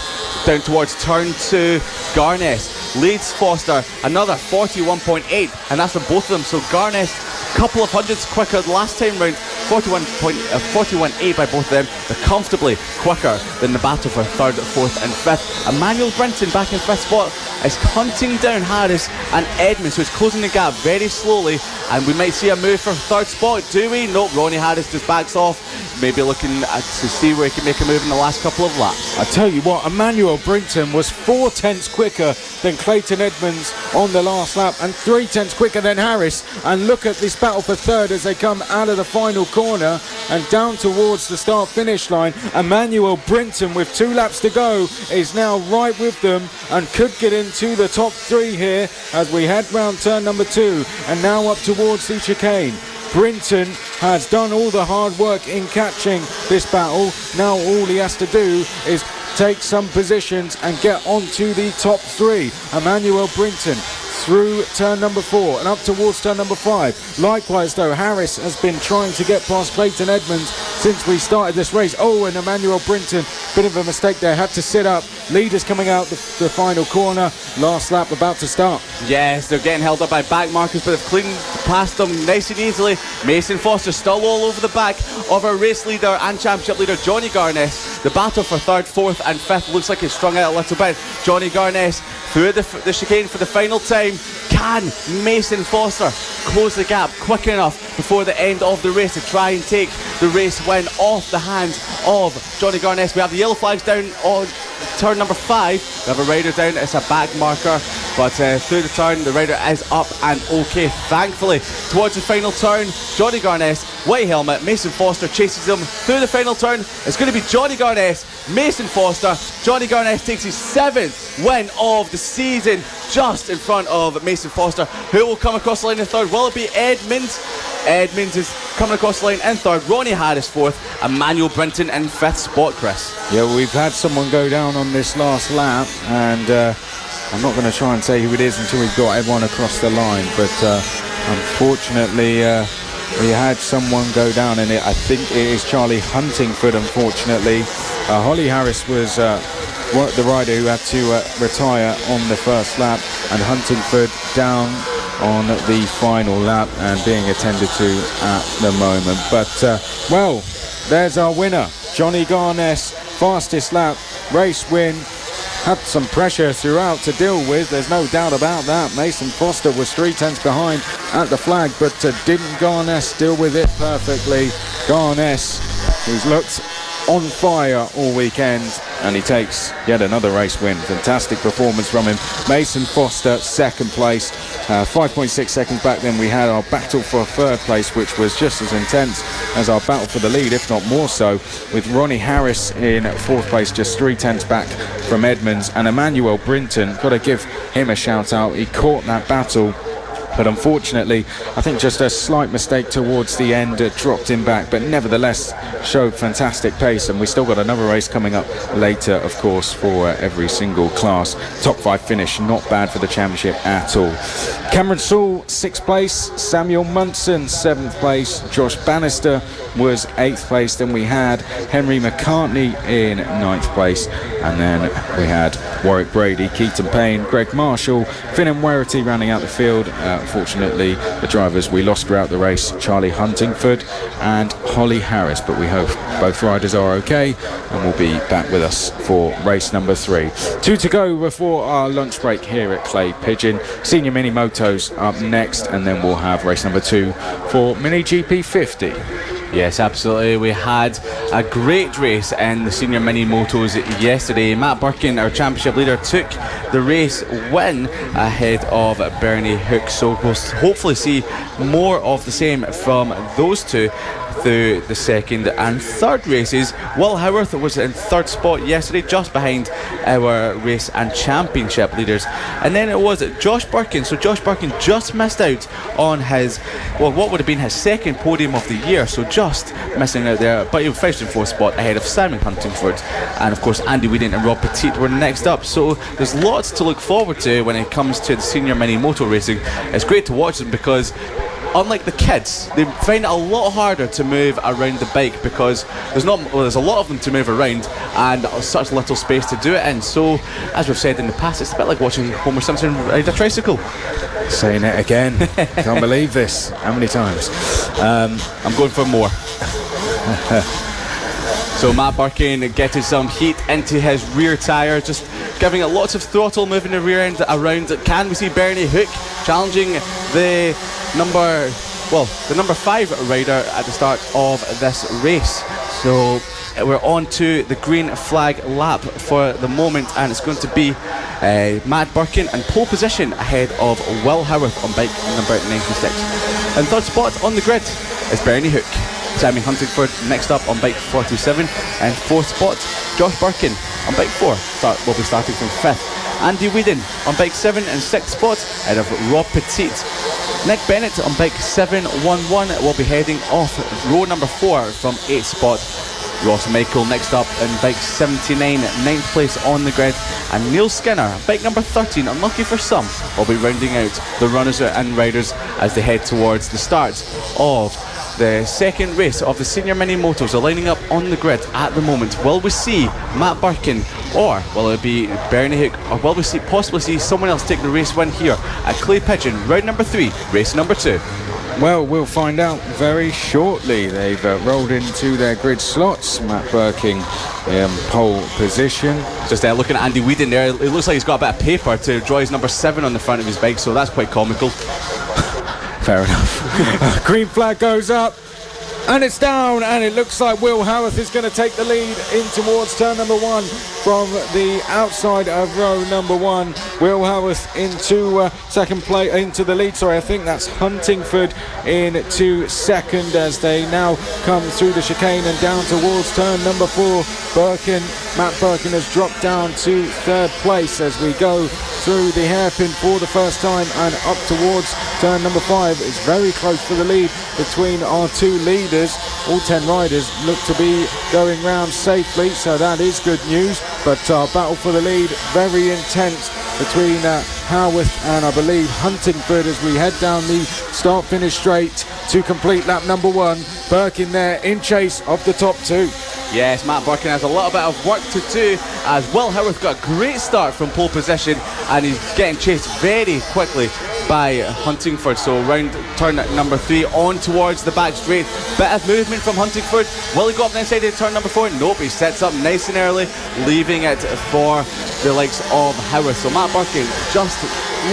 Down towards turn 2, Garness leads Foster another 41.8, and that's for both of them. So Garness, couple of hundreds quicker last time round, 41.8 by both of them. They're comfortably quicker than the battle for third, fourth and fifth. Emmanuel Brinton back in 5th spot is hunting down Harris and Edmonds, who's closing the gap very slowly, and we might see a move for 3rd spot, do we? Nope, Ronnie Harris just backs off, maybe looking to see where he can make a move in the last couple of laps. I tell you what, Emmanuel Brinton was 4/10 quicker than Clayton Edmonds on the last lap, and 3/10 quicker than Harris. And look at this battle for third as they come out of the final corner and down towards the start finish line. Emmanuel Brinton, with 2 laps to go, is now right with them and could get into the top 3 here as we head round turn number 2 and now up towards the chicane. Brinton has done all the hard work in catching this battle. Now all he has to do is take some positions and get onto the top 3. Emmanuel Brinton through turn number 4 and up towards turn number 5. Likewise though, Harris has been trying to get past Clayton Edmonds since we started this race. Oh, and Emmanuel Brinton, bit of a mistake there, had to sit up. Leaders coming out the final corner. Last lap about to start. Yes, they're getting held up by back markers, but they've cleaned past them nice and easily. Mason Foster still all over the back of our race leader and championship leader Johnny Garness. The battle for 3rd, 4th and 5th looks like it's strung out a little bit. Johnny Garness through the chicane for the final time. Can Mason Foster close the gap quick enough before the end of the race to try and take the race win off the hands of Johnny Garness? We have the yellow flags down on turn number 5. We have a rider down. It's a back marker, but through the turn the rider is up and okay, thankfully. Towards the final turn, Johnny Garness, white helmet, Mason Foster chases him through the final turn. It's going to be Johnny Garness, Mason Foster. Johnny Garness takes his 7th win of the season, just in front of Mason Foster, who will come across the line in third. Will it be Edmonds? Edmonds is coming across the line in third, Ronnie Harris 4th, Emmanuel Brinton in 5th spot, Chris. Yeah, we've had someone go down on this last lap, and I'm not going to try and say who it is until we've got everyone across the line, but unfortunately we had someone go down, and I think it is Charlie Huntingford. Unfortunately, Holly Harris was the rider who had to retire on the first lap, and Huntingford down on the final lap and being attended to at the moment. But well, there's our winner, Johnny Garness, fastest lap, race win. Had some pressure throughout to deal with, there's no doubt about that. Mason Foster was 3/10 behind at the flag, but didn't Garness deal with it perfectly? Garness, who's looked on fire all weekend, and he takes yet another race win. Fantastic performance from him. Mason Foster, 2nd place, 5.6 seconds back. Then we had our battle for 3rd place, which was just as intense as our battle for the lead, if not more so, with Ronnie Harris in 4th place, just 3/10 back from Edmonds. And Emmanuel Brinton, got to give him a shout out. He caught that battle, but unfortunately I think just a slight mistake towards the end dropped him back, but nevertheless showed fantastic pace. And we still got another race coming up later, of course, for every single class. Top 5 finish, not bad for the championship at all. Cameron Saul, 6th place, Samuel Munson, 7th place, Josh Bannister was 8th place. Then we had Henry McCartney in 9th place, and then we had Warwick Brady, Keaton Payne, Greg Marshall, Finn and Werity rounding out the field. Unfortunately, the drivers we lost throughout the race, Charlie Huntingford and Holly Harris, but we hope both riders are okay and will be back with us for race number 3. 2 to go before our lunch break here at Clay Pigeon. Senior Mini Motos up next, and then we'll have race number 2 for Mini GP 50. Yes, absolutely. We had a great race in the Senior Mini Motos yesterday. Matt Birkin, our championship leader, took the race win ahead of Bernie Hook. So we'll hopefully see more of the same from those two through the 2nd and 3rd races. Will Howarth was in 3rd spot yesterday, just behind our race and championship leaders. And then it was Josh Birkin. So Josh Birkin just missed out on his, well, what would have been his 2nd podium of the year. So just missing out there, but he finished in 4th spot ahead of Simon Huntingford. And of course Andy Whedon and Rob Petit were next up. So there's lots to look forward to when it comes to the Senior Mini Moto racing. It's great to watch them because, unlike the kids, they find it a lot harder to move around the bike because there's a lot of them to move around and such little space to do it in. So, as we've said in the past, it's a bit like watching Homer Simpson ride a tricycle. Saying it again. Can't believe this. How many times? I'm going for more. So Matt Birkin getting some heat into his rear tyre, just giving it lots of throttle, moving the rear end around. Can we see Bernie Hook challenging the number 5 rider at the start of this race? So we're on to the green flag lap for the moment, and it's going to be Matt Birkin in pole position ahead of Will Howarth on bike number 96. In 3rd spot on the grid is Bernie Hook. Simon Huntingford next up on bike 47, and 4th spot Josh Birkin on bike 4 will be starting from 5th. Andy Whedon on bike 7 and 6th spot ahead of Rob Petit. Nick Bennett on bike 711 will be heading off row number 4 from 8th spot. Ross Michael next up in bike 79, 9th place on the grid, and Neil Skinner, bike number 13, unlucky for some, will be rounding out the runners and riders as they head towards the start of the 2nd race of the Senior Mini Motos. Are lining up on the grid at the moment. Will we see Matt Birkin, or will it be Bernie Hook, or will we possibly see someone else take the race win here at Clay Pigeon, round number 3, race number 2? Well, we'll find out very shortly. They've rolled into their grid slots. Matt Birkin in pole position. Just looking at Andy Whedon there, it looks like he's got a bit of paper to draw his number 7 on the front of his bike, so that's quite comical. Fair enough. Green flag goes up. And it's down, and it looks like Will Howarth is going to take the lead in towards turn number 1 from the outside of row number 1. Will Howarth into second place, into the lead. Sorry, I think that's Huntingford into second as they now come through the chicane and down towards turn number 4. Matt Birkin has dropped down to third place as we go through the hairpin for the first time and up towards turn number 5. It's very close for the lead between our two leaders. All 10 riders look to be going round safely, so that is good news. But our battle for the lead very intense between Howarth and I believe Huntingford as we head down the start-finish straight to complete lap number 1. Birkin there in chase of the top 2. Yes, Matt Birkin has a little bit of work to do as Will Howarth got a great start from pole position and he's getting chased very quickly by Huntingford. So round turn number 3 on towards the back straight. Bit of movement from Huntingford. Will he go up the inside of turn number 4? Nope, he sets up nice and early, leaving it for the likes of Howarth. So Matt Birkin just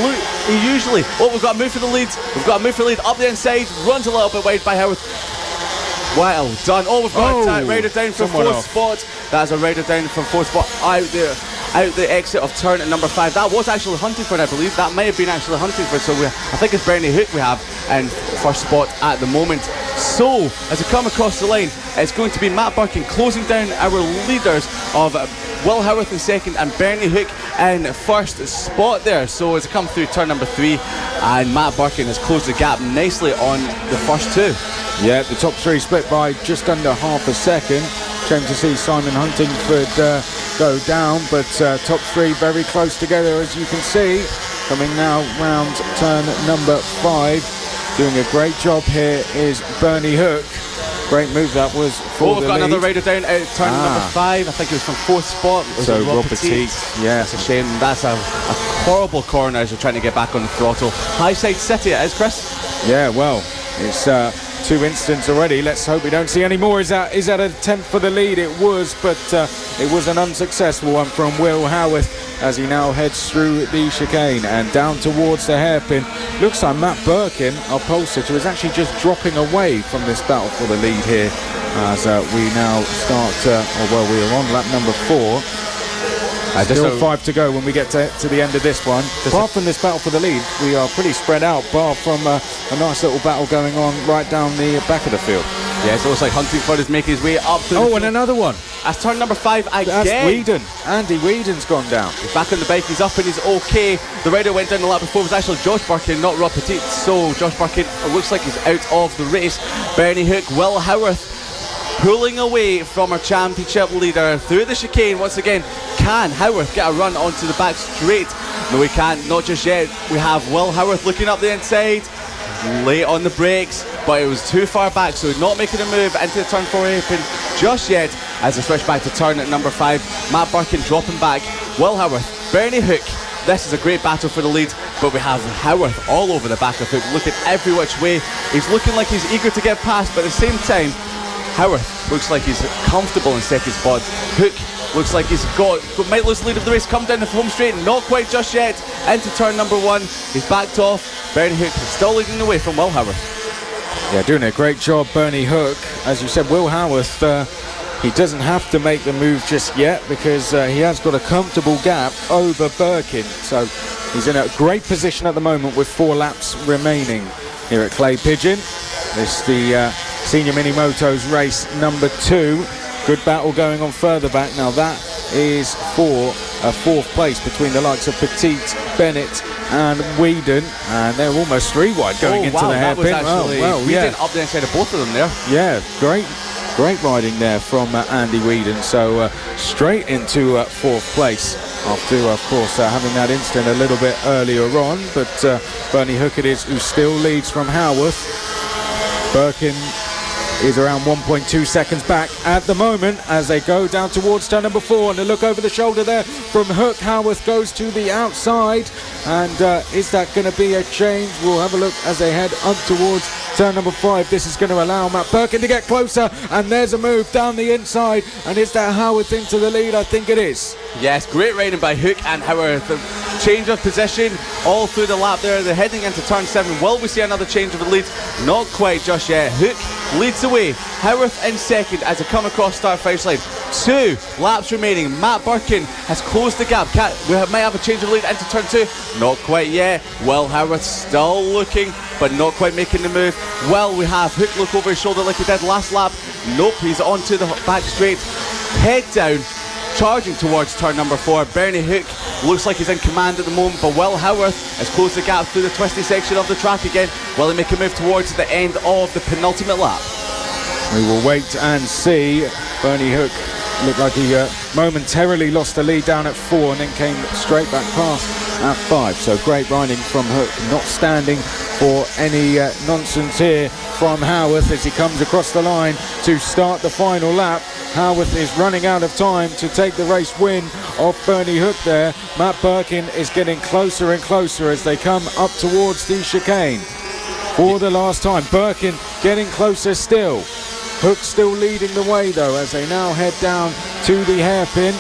look, he usually, we've got a move for the lead. We've got a move for the lead up the inside, runs a little bit wide by Howarth. Well done. Oh, we've got a rider down from 4th spot. That's a rider down from 4th spot out the exit of turn at number 5. That was actually Huntingford, I believe. That may have been actually Huntingford. So I think it's Bernie Hook we have in first spot at the moment. So as we come across the line, it's going to be Matt Birkin closing down our leaders of Will Howarth in second and Bernie Hook in first spot there. So as we come through turn number 3, and Matt Birkin has closed the gap nicely on the first 2. Yeah, the top 3 split by just under half a second. Shame to see Simon Huntingford go down, but top 3 very close together as you can see. Coming now round turn number 5. Doing a great job here is Bernie Hook. Great move that was for we've got another rider down at turn number 5. I think it was from 4th spot. So Rob Petit. Yeah, it's a shame. That's a horrible corner as you're trying to get back on the throttle. Highside City it is, Chris. Yeah, well, it's 2 incidents already. Let's hope we don't see any more. Is that an attempt for the lead? It was, but it was an unsuccessful one from Will Howarth as he now heads through the chicane and down towards the hairpin. Looks like Matt Birkin, our pole sitter, is actually just dropping away from this battle for the lead here as we now start, we are on lap number 4. Still 5 to go when we get to the end of this one. Apart from this battle for the lead, we are pretty spread out, bar from a nice little battle going on right down the back of the field. Yeah, it looks like Huntingford is making his way up to the field. And another one. That's turn number 5 again. That's Whedon. Andy Whedon's gone down. He's back on the bike, he's up and he's okay. The rider went down the lap before was actually Josh Birkin, not Rob Petit. So Josh Birkin looks like he's out of the race. Bernie Hook, Will Howarth pulling away from our championship leader through the chicane once again. Can Howarth get a run onto the back straight? No, he can't, not just yet. We have Will Howarth looking up the inside, late on the brakes, but it was too far back, so not making a move into the turn 4 hairpin just yet. As I switch back to turn at number 5, Matt Birkin dropping back. Will Howarth, Bernie Hook. This is a great battle for the lead, but we have Howarth all over the back of Hook, looking every which way. He's looking like he's eager to get past, but at the same time, Howarth looks like he's comfortable in second spot. Hook looks like he's might lose the lead of the race, come down the home straight, not quite just yet. Into turn number 1, he's backed off. Bernie Hook still leading the way from Will Howarth. Yeah, doing a great job, Bernie Hook. As you said, Will Howarth, he doesn't have to make the move just yet because he has got a comfortable gap over Birkin. So he's in a great position at the moment with 4 laps remaining here at Clay Pigeon. This is the Senior Mini Motos race number 2. Good battle going on further back. Now that is for a 4th place between the likes of Petit, Bennett and Whedon, and they're almost 3 wide going into the hairpin. Whedon up the inside of both of them there. Yeah, great riding there from Andy Whedon. So straight into 4th place after, of course, having that incident a little bit earlier on. But Bernie Hook it is who still leads from Howarth. Birkin is around 1.2 seconds back at the moment as they go down towards turn number 4, and a look over the shoulder there from Hook. Howarth goes to the outside, and is that going to be a change? We'll have a look as they head up towards turn number 5. This is going to allow Matt Birkin to get closer, and there's a move down the inside, and is that Howarth into the lead? I think it is. Yes, great riding by Hook and Howarth. The change of position all through the lap there. They're heading into turn 7. Will we see another change of the lead? Not quite just yet. Hook leads away. Howarth in second as they come across start finish line. 2 laps remaining. Matt Birkin has closed the gap. We might have a change of lead into turn 2. Not quite yet. Will Howarth still looking, but not quite making the move. Well, we have Hook look over his shoulder like he did last lap. Nope, he's onto the back straight. Head down, charging towards turn number 4. Bernie Hook looks like he's in command at the moment, but Will Howarth has closed the gap through the twisty section of the track again. Will he make a move towards the end of the penultimate lap? We will wait and see. Bernie Hook looked like he momentarily lost the lead down at 4 and then came straight back past at 5. So great riding from Hook, not standing for any nonsense here from Howarth as he comes across the line to start the final lap. Howarth is running out of time to take the race win off Bernie Hook there. Matt Birkin is getting closer and closer as they come up towards the chicane. For the last time, Birkin getting closer still. Hook still leading the way though as they now head down to the hairpin.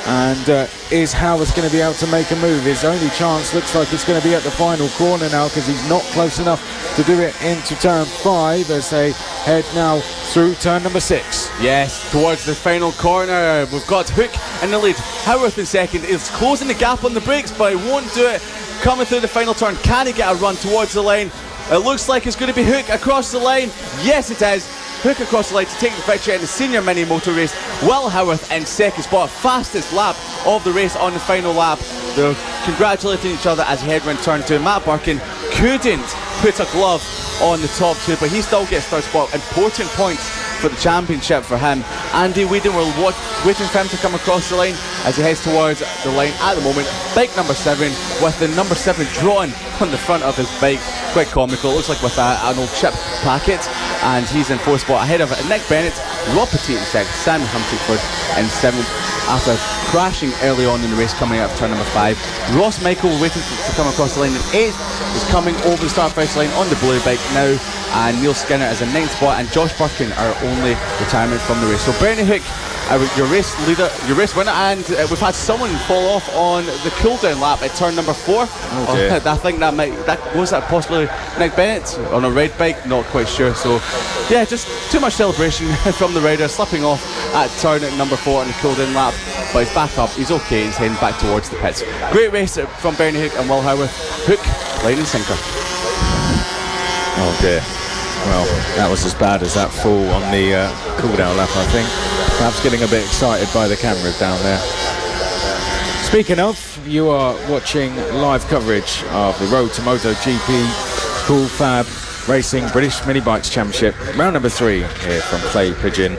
And is Howarth going to be able to make a move? His only chance looks like it's going to be at the final corner now because he's not close enough to do it into turn 5 as they head now through turn number 6. Yes, towards the final corner. We've got Hook in the lead. Howarth in second is closing the gap on the brakes, but he won't do it. Coming through the final turn, can he get a run towards the line? It looks like it's going to be Hook across the line. Yes, it is. Hook across the line to take the victory in the senior mini moto race. Will Howarth in second spot, fastest lap of the race on the final lap. They're congratulating each other as he head round turn 2. Matt Birkin couldn't put a glove on the top 2, but he still gets third spot. Important points for the championship for him. Andy Whedon will waiting for him to come across the line as he heads towards the line at the moment. Bike number 7 with the number 7 drawn on the front of his bike. Quite comical. It looks like with an old chip packet, and he's in 4th spot ahead of Nick Bennett, Rob Petit in 6th, Sam Humphreyford in 7th after crashing early on in the race coming out of turn number 5. Ross Michael waiting to come across the line in 8th, is coming over the start finish line on the blue bike now, and Neil Skinner is in 9th spot, and Josh Birkin our only retirement from the race. So Bernie Hook, your race leader, your race winner, and we've had someone fall off on the cool down lap at turn number 4. Oh dear. I think was that possibly Nick Bennett on a red bike, not quite sure. So yeah, just too much celebration from the rider, slipping off at turn number 4 on the cool down lap, but he's back up, he's okay, he's heading back towards the pits. Great race from Bernie Hook and Will Howarth. Hook, line and sinker. Oh dear. Well, that was as bad as that fall on the cool-down lap, I think. Perhaps getting a bit excited by the cameras down there. Speaking of, you are watching live coverage of the Road to MotoGP Cool Fab Racing British Mini Bikes Championship, round number 3 here from Play Pigeon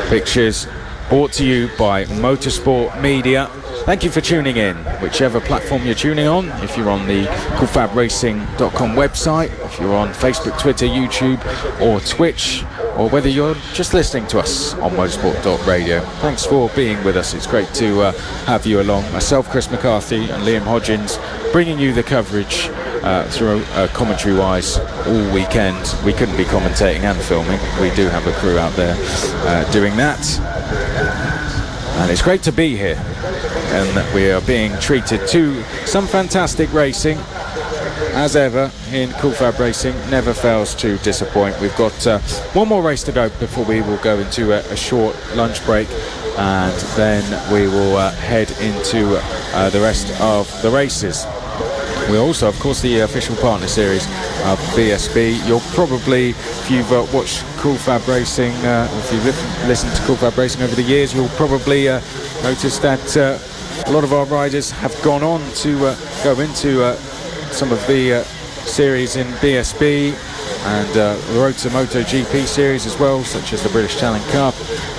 Pictures, brought to you by Motorsport Media. Thank you for tuning in, whichever platform you're tuning on. If you're on the CoolFabRacing.com website, if you're on Facebook, Twitter, YouTube or Twitch, or whether you're just listening to us on motorsport.radio. Thanks for being with us. It's great to have you along. Myself, Chris McCarthy and Liam Hodgins, bringing you the coverage through commentary-wise all weekend. We couldn't be commentating and filming. We do have a crew out there doing that. And it's great to be here. And we are being treated to some fantastic racing. As ever, in Cool Fab Racing, never fails to disappoint. We've got one more race to go before we will go into a short lunch break, and then we will head into the rest of the races. We're also, of course, the official partner series of BSB. You'll probably, if you've watched Cool Fab Racing, if you've listened to Cool Fab Racing over the years, you'll probably notice that a lot of our riders have gone on to go into some of the series in BSB and the Road to MotoGP series as well, such as the British Talent Cup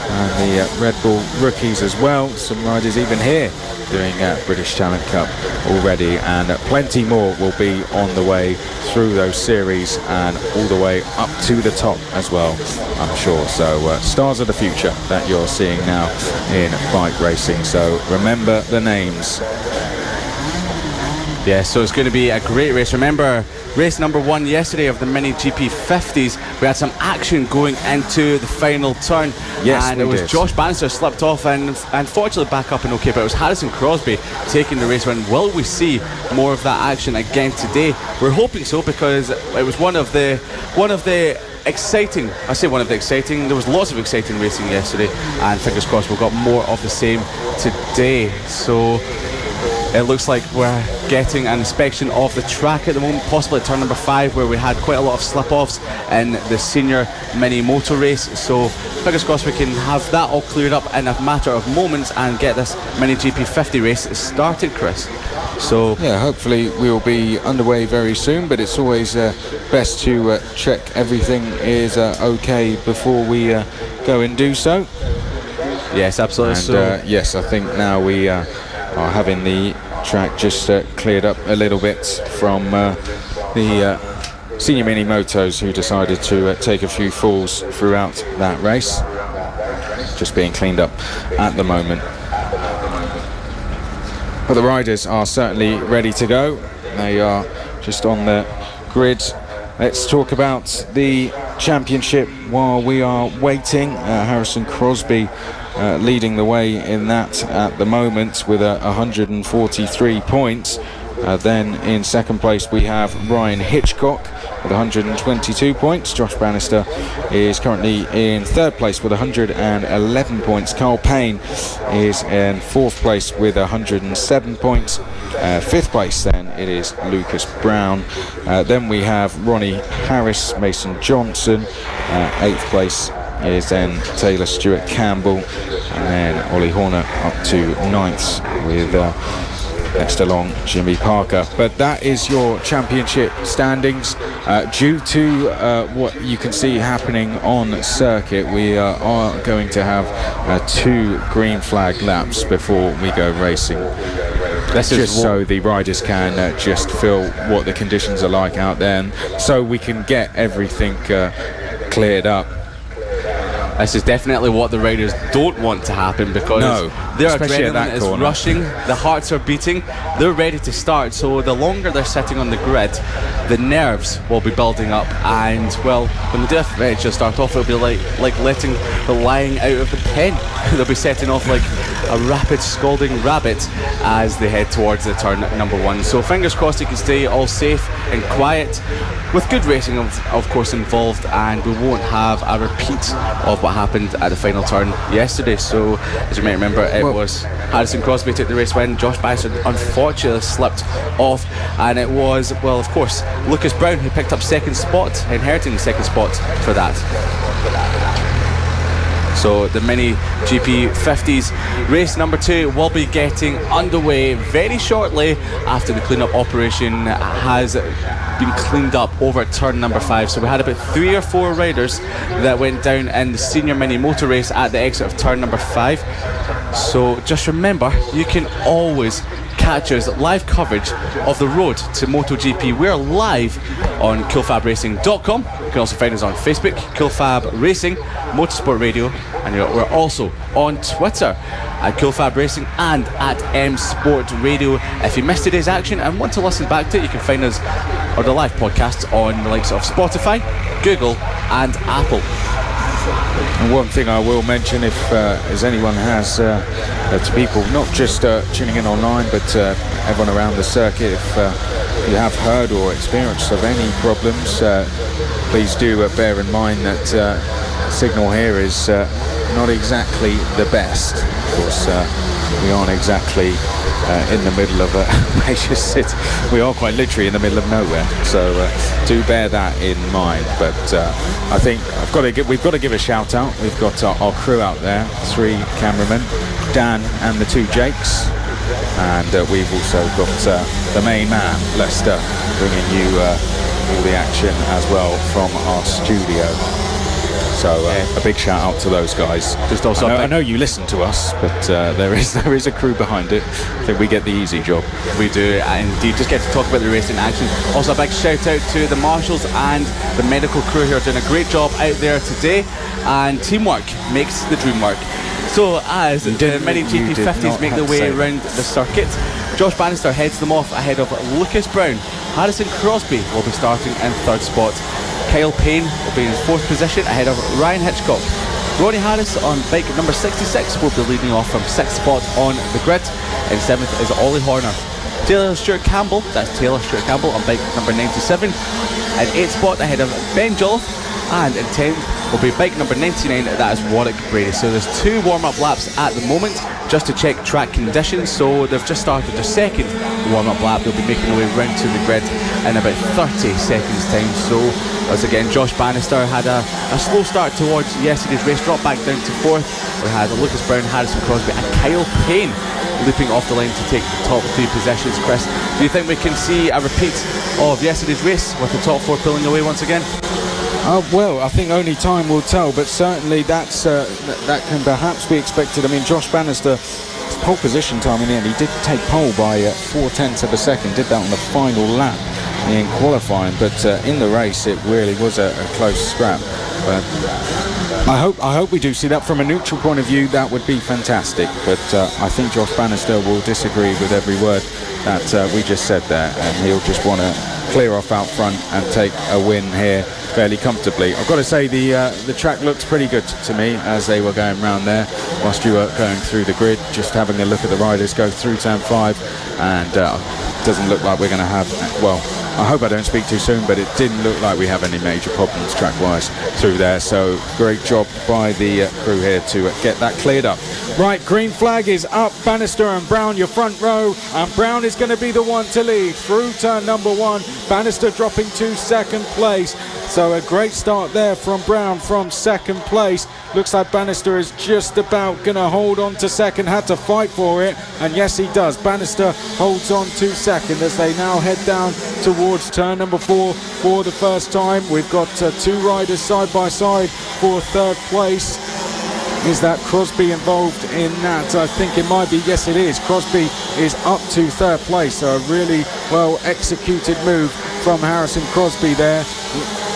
and the Red Bull Rookies as well. Some riders even here doing British Talent Cup already, and plenty more will be on the way through those series and all the way up to the top as well, I'm sure. So stars of the future that you're seeing now in bike racing, so remember the names. Yeah, so it's going to be a great race. Remember, race number 1 yesterday of the Mini GP 50s, we had some action going into the final turn. Yes, and it was Josh Bannister slipped off and unfortunately back up and okay, but it was Harrison Crosby taking the race win. Will we see more of that action again today? We're hoping so, because it was one of the exciting, I say one of the exciting, there was lots of exciting racing yesterday, and fingers crossed we've got more of the same today. So it looks like we're getting an inspection of the track at the moment, possibly at turn number 5, where we had quite a lot of slip-offs in the senior Mini Moto race. So fingers crossed we can have that all cleared up in a matter of moments and get this Mini GP 50 race started, Chris. So yeah, hopefully we'll be underway very soon, but it's always best to check everything is okay before we go and do so. Yes, absolutely. And yes, I think now we are having the track just cleared up a little bit from the senior Mini Motos, who decided to take a few falls throughout that race. Just being cleaned up at the moment. But the riders are certainly ready to go. They are just on the grid. Let's talk about the championship while we are waiting. Harrison Crosby leading the way in that at the moment with 143 points. Then in second place we have Ryan Hitchcock with 122 points. Josh Bannister is currently in third place with 111 points. Carl Payne is in fourth place with 107 points. Fifth place then it is Lucas Brown. Then we have Ronnie Harris, Mason Johnson. Eighth place is then Taylor Stewart Campbell, and then Ollie Horner up to ninth with next along Jimmy Parker. But that is your championship standings. Due to what you can see happening on circuit, we are going to have 2 green flag laps before we go racing. That's just so the riders can just feel what the conditions are like out there, and so we can get everything cleared up. This is definitely what the riders don't want to happen, because their adrenaline is rushing, the hearts are beating, they're ready to start. So the longer they're sitting on the grid, the nerves will be building up, and well, when they do eventually start off, it'll be like letting the lion out of the pen. They'll be setting off like a rapid scalding rabbit as they head towards the turn number 1. So fingers crossed you can stay all safe and quiet, with good racing of course involved, and we won't have a repeat of what happened at the final turn yesterday. So as you may remember, it was Harrison Crosby took the race win. Josh Bannister unfortunately slipped off, and it was, well, of course, Lucas Brown who picked up second spot, inheriting the second spot for that. So the Mini GP 50s race number 2 will be getting underway very shortly after the clean-up operation has been cleaned up over at turn number 5. So we had about 3 or 4 riders that went down in the senior Mini Motor race at the exit of turn number 5. So just remember, you can always catch us live coverage of the road to MotoGP. We're live on KillFabRacing.com. You can also find us on Facebook, KillFab-Racing, Motorsport Radio, and we're also on Twitter at KillFab-Racing and at M-Sport Radio. If you missed today's action and want to listen back to it, you can find us or the live podcasts on the likes of Spotify, Google and Apple. And one thing I will mention, if as anyone has to people not just tuning in online, but everyone around the circuit, if you have heard or experienced of any problems, please do bear in mind that signal here is not exactly the best. Of course, we aren't exactly in the middle of a major city. We are quite literally in the middle of nowhere, so do bear that in mind. But I think we've got to give a shout out. We've got our crew out there, 3 cameramen, Dan and the 2 Jakes, and we've also got the main man, Lester, bringing you all the action as well from our studio. So a big shout out to those guys. Just also I know you listen to us, but there is a crew behind it. I think we get the easy job. We do indeed just get to talk about the racing action. Also a big shout out to the marshals and the medical crew who are doing a great job out there today, and teamwork makes the dream work. So as the Mini GP50s make their way around the circuit, Josh Bannister heads them off ahead of Lucas Brown. Harrison Crosby will be starting in third spot. Kyle Payne will be in fourth position ahead of Ryan Hitchcock. Ronnie Harris on bike number 66 will be leading off from sixth spot on the grid. In seventh is Ollie Horner. Taylor Stewart Campbell, that's Taylor Stewart Campbell on bike number 97. In eighth spot ahead of Ben Jolliffe. And in 10th will be bike number 99, that is Warwick Brady. So there's 2 warm-up laps at the moment just to check track conditions. So they've just started their second warm-up lap. They'll be making their way round to the grid in about 30 seconds time. So once again, Josh Bannister had a slow start towards yesterday's race, dropped back down to 4th. We had Lucas Brown, Harrison Crosby and Kyle Payne leaping off the line to take the top 3 positions. Chris, do you think we can see a repeat of yesterday's race with the top 4 pulling away once again? Well, I think only time will tell, but certainly that can perhaps be expected. I mean, Josh Bannister, his pole position time in the end, he did take pole by 0.4 of a second, did that on the final lap in qualifying, but in the race it really was a close scrap. But I hope we do see that from a neutral point of view. That would be fantastic, but I think Josh Bannister will disagree with every word that we just said there, and he'll just want to clear off out front and take a win here fairly comfortably. I've got to say the track looks pretty good to me as they were going round there whilst you were going through the grid, just having a look at the riders go through turn 5, and doesn't look like we're going to have, well, I hope I don't speak too soon, but it didn't look like we have any major problems track-wise through there. So great job by the crew here to get that cleared up. Right, green flag is up. Bannister and Brown, your front row, and Brown is going to be the one to lead through turn number 1. Bannister dropping to second place. So a great start there from Brown from second place. Looks like Bannister is just about going to hold on to second, had to fight for it, and yes he does. Bannister holds on to second as they now head down towards turn number 4 for the first time. We've got 2 riders side by side for third place. Is that Crosby involved in that? I think it might be. Yes, it is. Crosby is up to third place, so a really well executed move from Harrison Crosby there.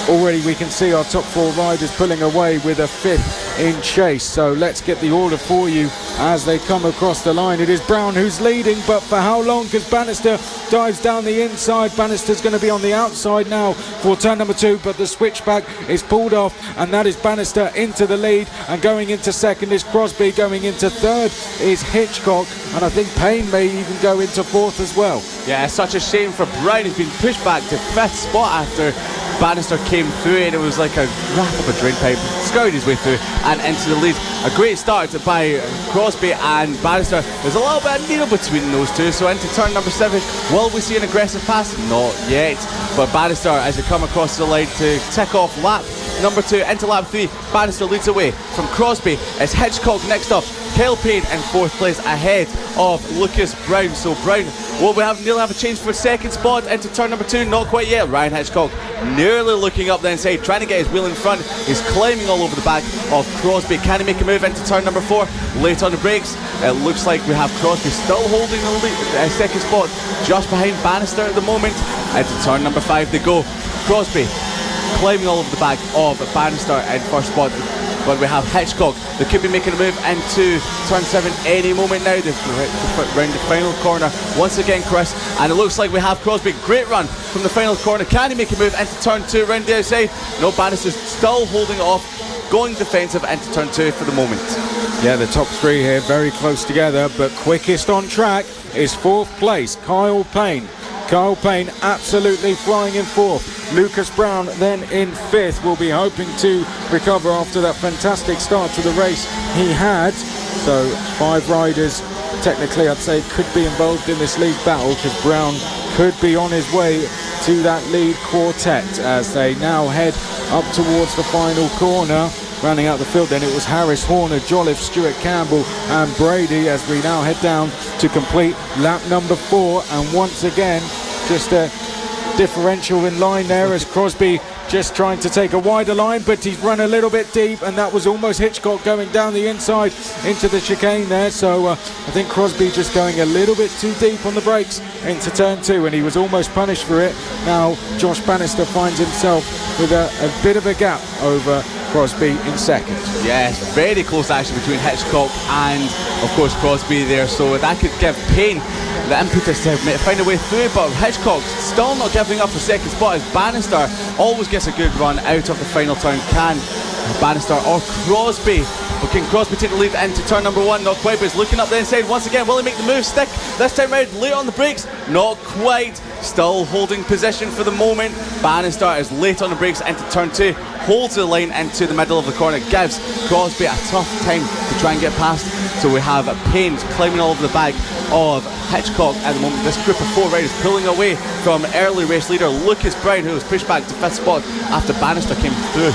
Already we can see our top 4 riders pulling away with a 5th in chase. So let's get the order for you as they come across the line. It is Brown who's leading, but for how long? Because Bannister dives down the inside. Bannister's going to be on the outside now for turn number 2, but the switchback is pulled off, and that is Bannister into the lead, and going into second is Crosby, going into third is Hitchcock, and I think Payne may even go into 4th as well. Yeah, it's such a shame for Brown. He's been pushed back to 5th spot after Bannister came through, and it was like a wrap up a drain pipe, scoured his way through and into the lead. A great start by Crosby and Bannister. There's a little bit of needle between those two, so into turn number 7, will we see an aggressive pass? Not yet, but Bannister, as we come across the line to tick off lap number 2 into lap 3, Bannister leads away from Crosby. It's Hitchcock next up, Kyle Payne in 4th place ahead of Lucas Brown. So Brown, will we nearly have a change for second spot into turn number 2? Not quite yet. Ryan Hitchcock nearly looking up the inside, trying to get his wheel in front. He's climbing all over the back of Crosby. Can he make a move into turn number 4? Late on the brakes. It looks like we have Crosby still holding the lead, second spot just behind Bannister at the moment. Into turn number 5 they go. Crosby climbing all over the back of Bannister in first spot, but we have Hitchcock. They could be making a move into turn 7 any moment now. They've round the final corner once again, Chris, and it looks like we have Crosby. Great run from the final corner. Can he make a move into turn 2 round the outside? No, Bannister's still holding it off, going defensive into turn 2 for the moment. Yeah, the top 3 here very close together, but quickest on track is 4th place, Kyle Payne. Kyle Payne absolutely flying in 4th. Lucas Brown then in 5th. Will be hoping to recover after that fantastic start to the race he had. So 5 riders technically I'd say could be involved in this lead battle, because Brown could be on his way to that lead quartet as they now head up towards the final corner. Rounding out the field then it was Harris, Horner, Jolliffe, Stewart Campbell and Brady as we now head down to complete lap number 4, and once again just a differential in line there as Crosby just trying to take a wider line, but he's run a little bit deep, and that was almost Hitchcock going down the inside into the chicane there. So I think Crosby just going a little bit too deep on the brakes into turn 2, and he was almost punished for it. Now Josh Bannister finds himself with a bit of a gap over Crosby in second. Yes, very close action between Hitchcock and of course Crosby there, so that could give Payne the impetus to find a way through, but Hitchcock still not giving up for second spot as Bannister always gets a good run out of the final turn. Can Bannister or Crosby? But can Crosby take the lead into turn number 1? Not quite, but he's looking up the inside once again. Will he make the move stick this time round? Late on the brakes? Not quite. Still holding position for the moment. Bannister is late on the brakes into turn 2. Holds the line into the middle of the corner. Gives Crosby a tough time to try and get past. So we have Payne climbing all over the back of Hitchcock at the moment. This group of 4 riders pulling away from early race leader Lucas Brown, who was pushed back to 5th spot after Bannister came through.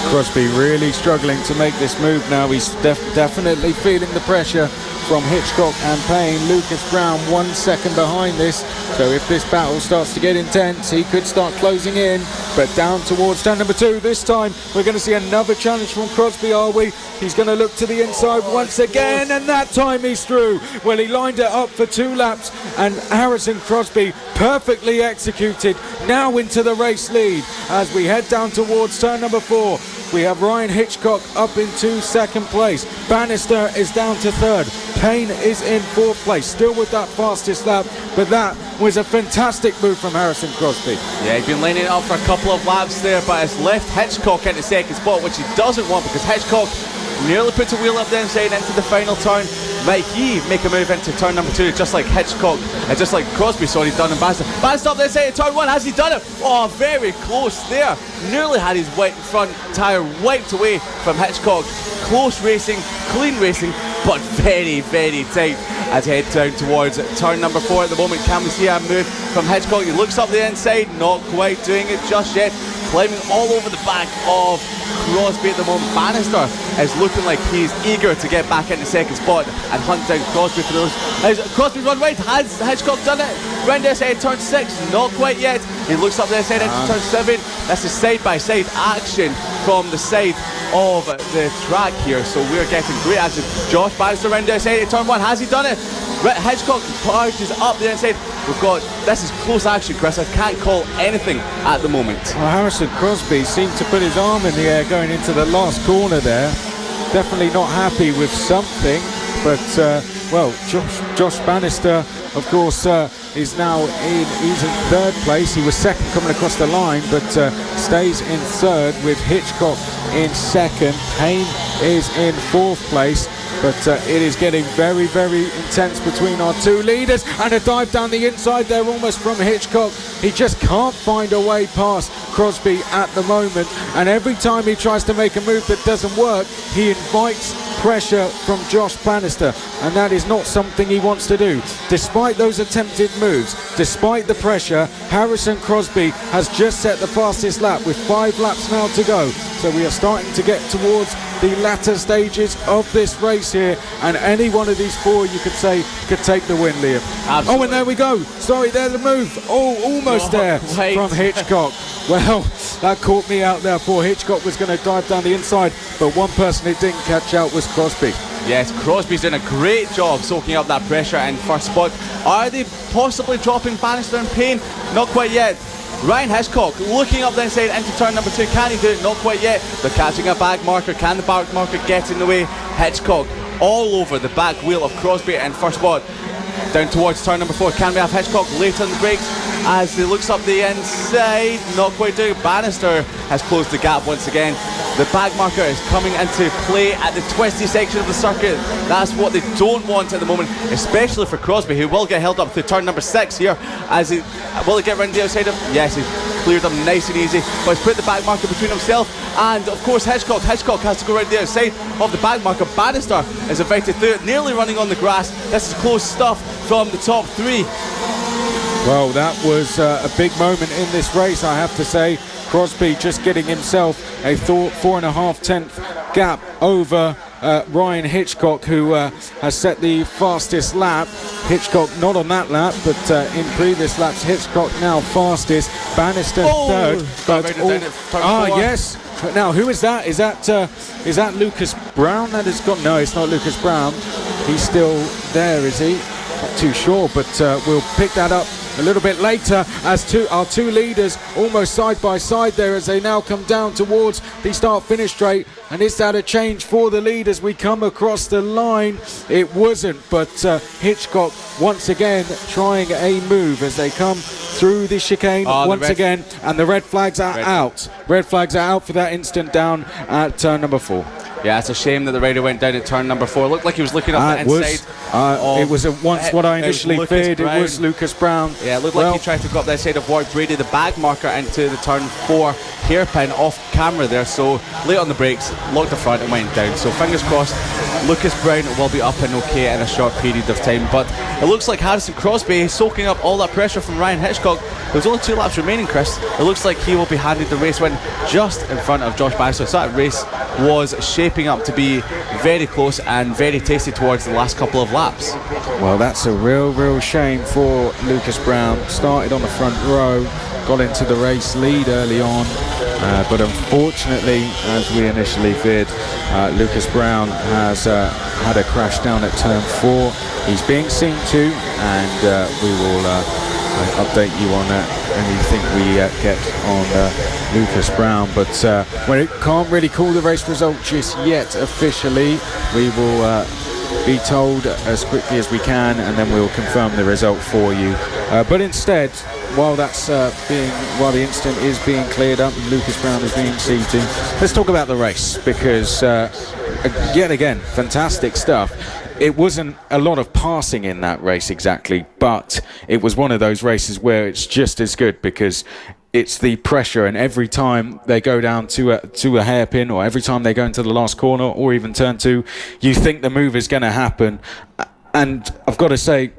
Crosby really struggling to make this move now. He's definitely feeling the pressure from Hitchcock and Payne. Lucas Brown 1 second behind this, so if this battle starts to get intense, he could start closing in. But down towards turn number 2 this time, we're going to see another challenge from Crosby, are we? He's going to look to the inside once again, and that time he's through. Well, he lined it up for 2 laps, and Harrison Crosby perfectly executed, now into the race lead. As we head down towards turn number 4, we have Ryan Hitchcock up into 2nd place. Bannister is down to 3rd. Payne is in 4th place, still with that fastest lap, but that was a fantastic move from Harrison Crosby. Yeah, he's been lining it up for a couple of laps there, but it's left Hitchcock into 2nd spot, which he doesn't want, because Hitchcock nearly puts a wheel up the inside into the final turn. Might he make a move into turn number 2, just like Hitchcock, just like Crosby saw he'd done in Bannister. Bannister up the inside of turn 1, has he done it? Oh, very close there. Nearly had his front tyre wiped away from Hitchcock. Close racing, clean racing, but very, very tight as he head down towards turn number 4 at the moment. Can we see a move from Hitchcock? He looks up the inside, not quite doing it just yet. Climbing all over the back of Crosby at the moment. Bannister is looking like he's eager to get back into 2nd spot and hunt down Crosby for those. Has Crosby's run wide? Has Hitchcock done it? Round the inside, turn 6, not quite yet. He looks up the inside into turn 7. That's a side-by-side action from the side of the track here, so we're getting great action. Josh Bannister round the inside at turn 1. Has he done it? Hitchcock barges up the inside. This is close action, Chris. I can't call anything at the moment. Well, Harrison Crosby seemed to put his arm in the air going into the last corner there. Definitely not happy with something, but well, Josh Bannister, of course, is now he's in 3rd place. He was 2nd coming across the line, but stays in 3rd with Hitchcock in 2nd. Payne is in 4th place. But it is getting very, very intense between our 2 leaders, and a dive down the inside there almost from Hitchcock. He just can't find a way past Crosby at the moment, and every time he tries to make a move that doesn't work, he invites pressure from Josh Bannister, and that is not something he wants to do. Despite those attempted moves, despite the pressure, Harrison Crosby has just set the fastest lap with 5 laps now to go. So we are starting to get towards the latter stages of this race here, and any one of these 4, you could say, could take the win, Liam. Absolutely. Oh, and there we go. Sorry, there's the move. Oh, almost there from Hitchcock. Well, that caught me out there. Poor Hitchcock was going to dive down the inside, but one person who didn't catch out was Crosby. Yes, Crosby's doing a great job soaking up that pressure in 1st spot. Are they possibly dropping Bannister and Payne? Not quite yet. Ryan Hitchcock looking up the inside into turn number 2. Can he do it? Not quite yet. They're catching a back marker. Can the back marker get in the way? Hitchcock all over the back wheel of Crosby in 1st spot. Down towards turn number 4. Can we have Hitchcock late on the brakes as he looks up the inside? Not quite doing it. Bannister has closed the gap once again. The back marker is coming into play at the twisty section of the circuit. That's what they don't want at the moment, especially for Crosby, who will get held up through turn number 6 here. Will he get round the outside of? Yes, he's cleared them nice and easy, but he's put the back marker between himself and, of course, Hitchcock. Hitchcock has to go round the outside of the back marker. Bannister is invited through it, nearly running on the grass. This is close stuff from the top 3. Well, that was a big moment in this race, I have to say. Crosby just getting himself a 4.5 tenth gap over Ryan Hitchcock, who has set the fastest lap. Hitchcock not on that lap, but in previous laps, Hitchcock now fastest. Bannister third. But yes. Now, who is that? Is that Lucas Brown that has got? No, it's not Lucas Brown. He's still there, is he? Not too sure, but we'll pick that up a little bit later as our two leaders almost side by side there as they now come down towards the start-finish straight. And is that a change for the lead as we come across the line? It wasn't, but Hitchcock once again trying a move as they come through the chicane once again, and the red flags are out. Red flags are out for that instant down at turn number 4. Yeah, it's a shame that the rider went down at turn number 4. It looked like he was looking up the inside. It was once what I initially feared. It was Lucas Brown. Yeah, it looked like he tried to go up the side of Warwick Brady, the bag marker, into the turn 4 hairpin off camera there. So late on the brakes, locked the front and went down. So fingers crossed, Lucas Brown will be up and okay in a short period of time. But it looks like Harrison Crosby is soaking up all that pressure from Ryan Hitchcock. There's only 2 laps remaining, Chris. It looks like he will be handed the race win just in front of Josh Bannister. So that race was shaping up to be very close and very tasty towards the last couple of laps. Well, that's a real shame for Lucas Brown. Started on the front row, got into the race lead early on, but unfortunately, as we initially feared, Lucas Brown has had a crash down at turn 4. He's being seen to, and we will update you on anything we get on Lucas Brown. But we can't really call the race result just yet officially. We will be told as quickly as we can, and then we'll confirm the result for you. But instead, while the incident is being cleared up and Lucas Brown is being seated, let's talk about the race, because yet again, fantastic stuff. It wasn't a lot of passing in that race exactly, but it was one of those races where it's just as good, because it's the pressure, and every time they go down to a hairpin, or every time they go into the last corner, or even turn 2, you think the move is going to happen. And I've got to say,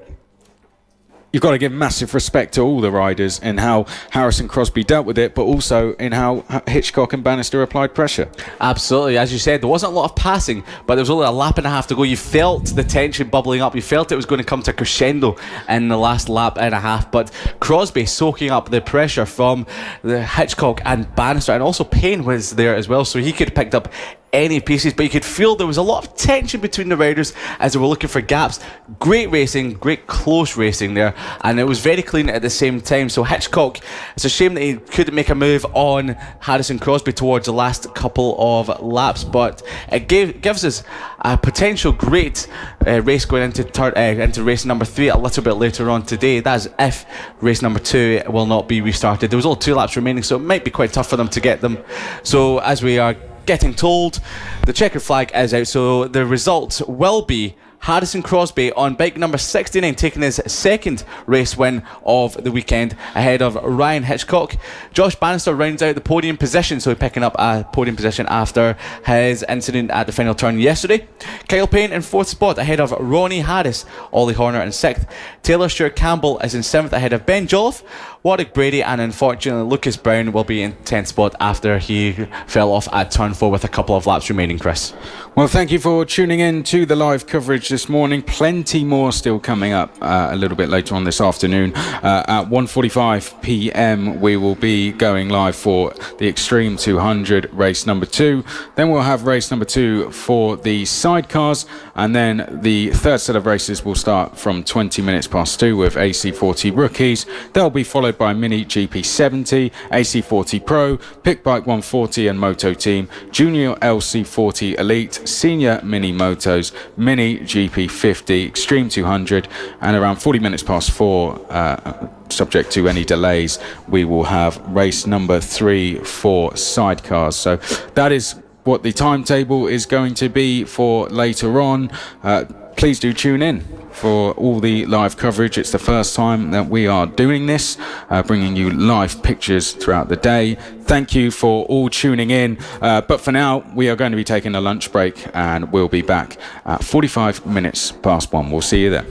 you've got to give massive respect to all the riders and how Harrison Crosby dealt with it, but also in how Hitchcock and Bannister applied pressure. Absolutely. As you said, there wasn't a lot of passing, but there was only a lap and a half to go. You felt the tension bubbling up. You felt it was going to come to crescendo in the last lap and a half, but Crosby soaking up the pressure from the Hitchcock and Bannister, and also Payne was there as well, so he could have picked up any pieces, but you could feel there was a lot of tension between the riders as they were looking for gaps. Great racing, great close racing there, and it was very clean at the same time. So Hitchcock, it's a shame that he couldn't make a move on Harrison Crosby towards the last couple of laps, but it gives us a potential great race going into race number 3 a little bit later on today. That is if race number 2 will not be restarted. There was only 2 laps remaining, so it might be quite tough for them to get them. So as we are getting told, the checkered flag is out, so the result will be Harrison Crosby on bike number 69 taking his second race win of the weekend ahead of Ryan Hitchcock. Josh Bannister rounds out the podium position, so he's picking up a podium position after his incident at the final turn yesterday. Kyle Payne in 4th spot ahead of Ronnie Harris. Ollie Horner in 6th. Taylor Stewart Campbell is in 7th ahead of Ben Jolliffe. Warwick Brady, and unfortunately Lucas Brown will be in 10th spot after he fell off at turn 4 with a couple of laps remaining, Chris. Well, thank you for tuning in to the live coverage this morning. Plenty more still coming up a little bit later on this afternoon. At 1:45 p.m. we will be going live for the Extreme 200 race number 2. Then we'll have race number 2 for the sidecars, and then the third set of races will start from 20 minutes past 2 with AC40 rookies. They'll be followed by Mini GP70, AC40 Pro, Pick Bike 140 and Moto Team, Junior LC40 Elite, Senior Mini Motos, Mini GP50, Extreme 200, and around 40 minutes past 4, subject to any delays, we will have race number 3 for sidecars. So that is what the timetable is going to be for later on. Please do tune in for all the live coverage. It's the first time that we are doing this, bringing you live pictures throughout the day. Thank you for all tuning in. But for now, we are going to be taking a lunch break, and we'll be back at 45 minutes past 1. We'll see you then.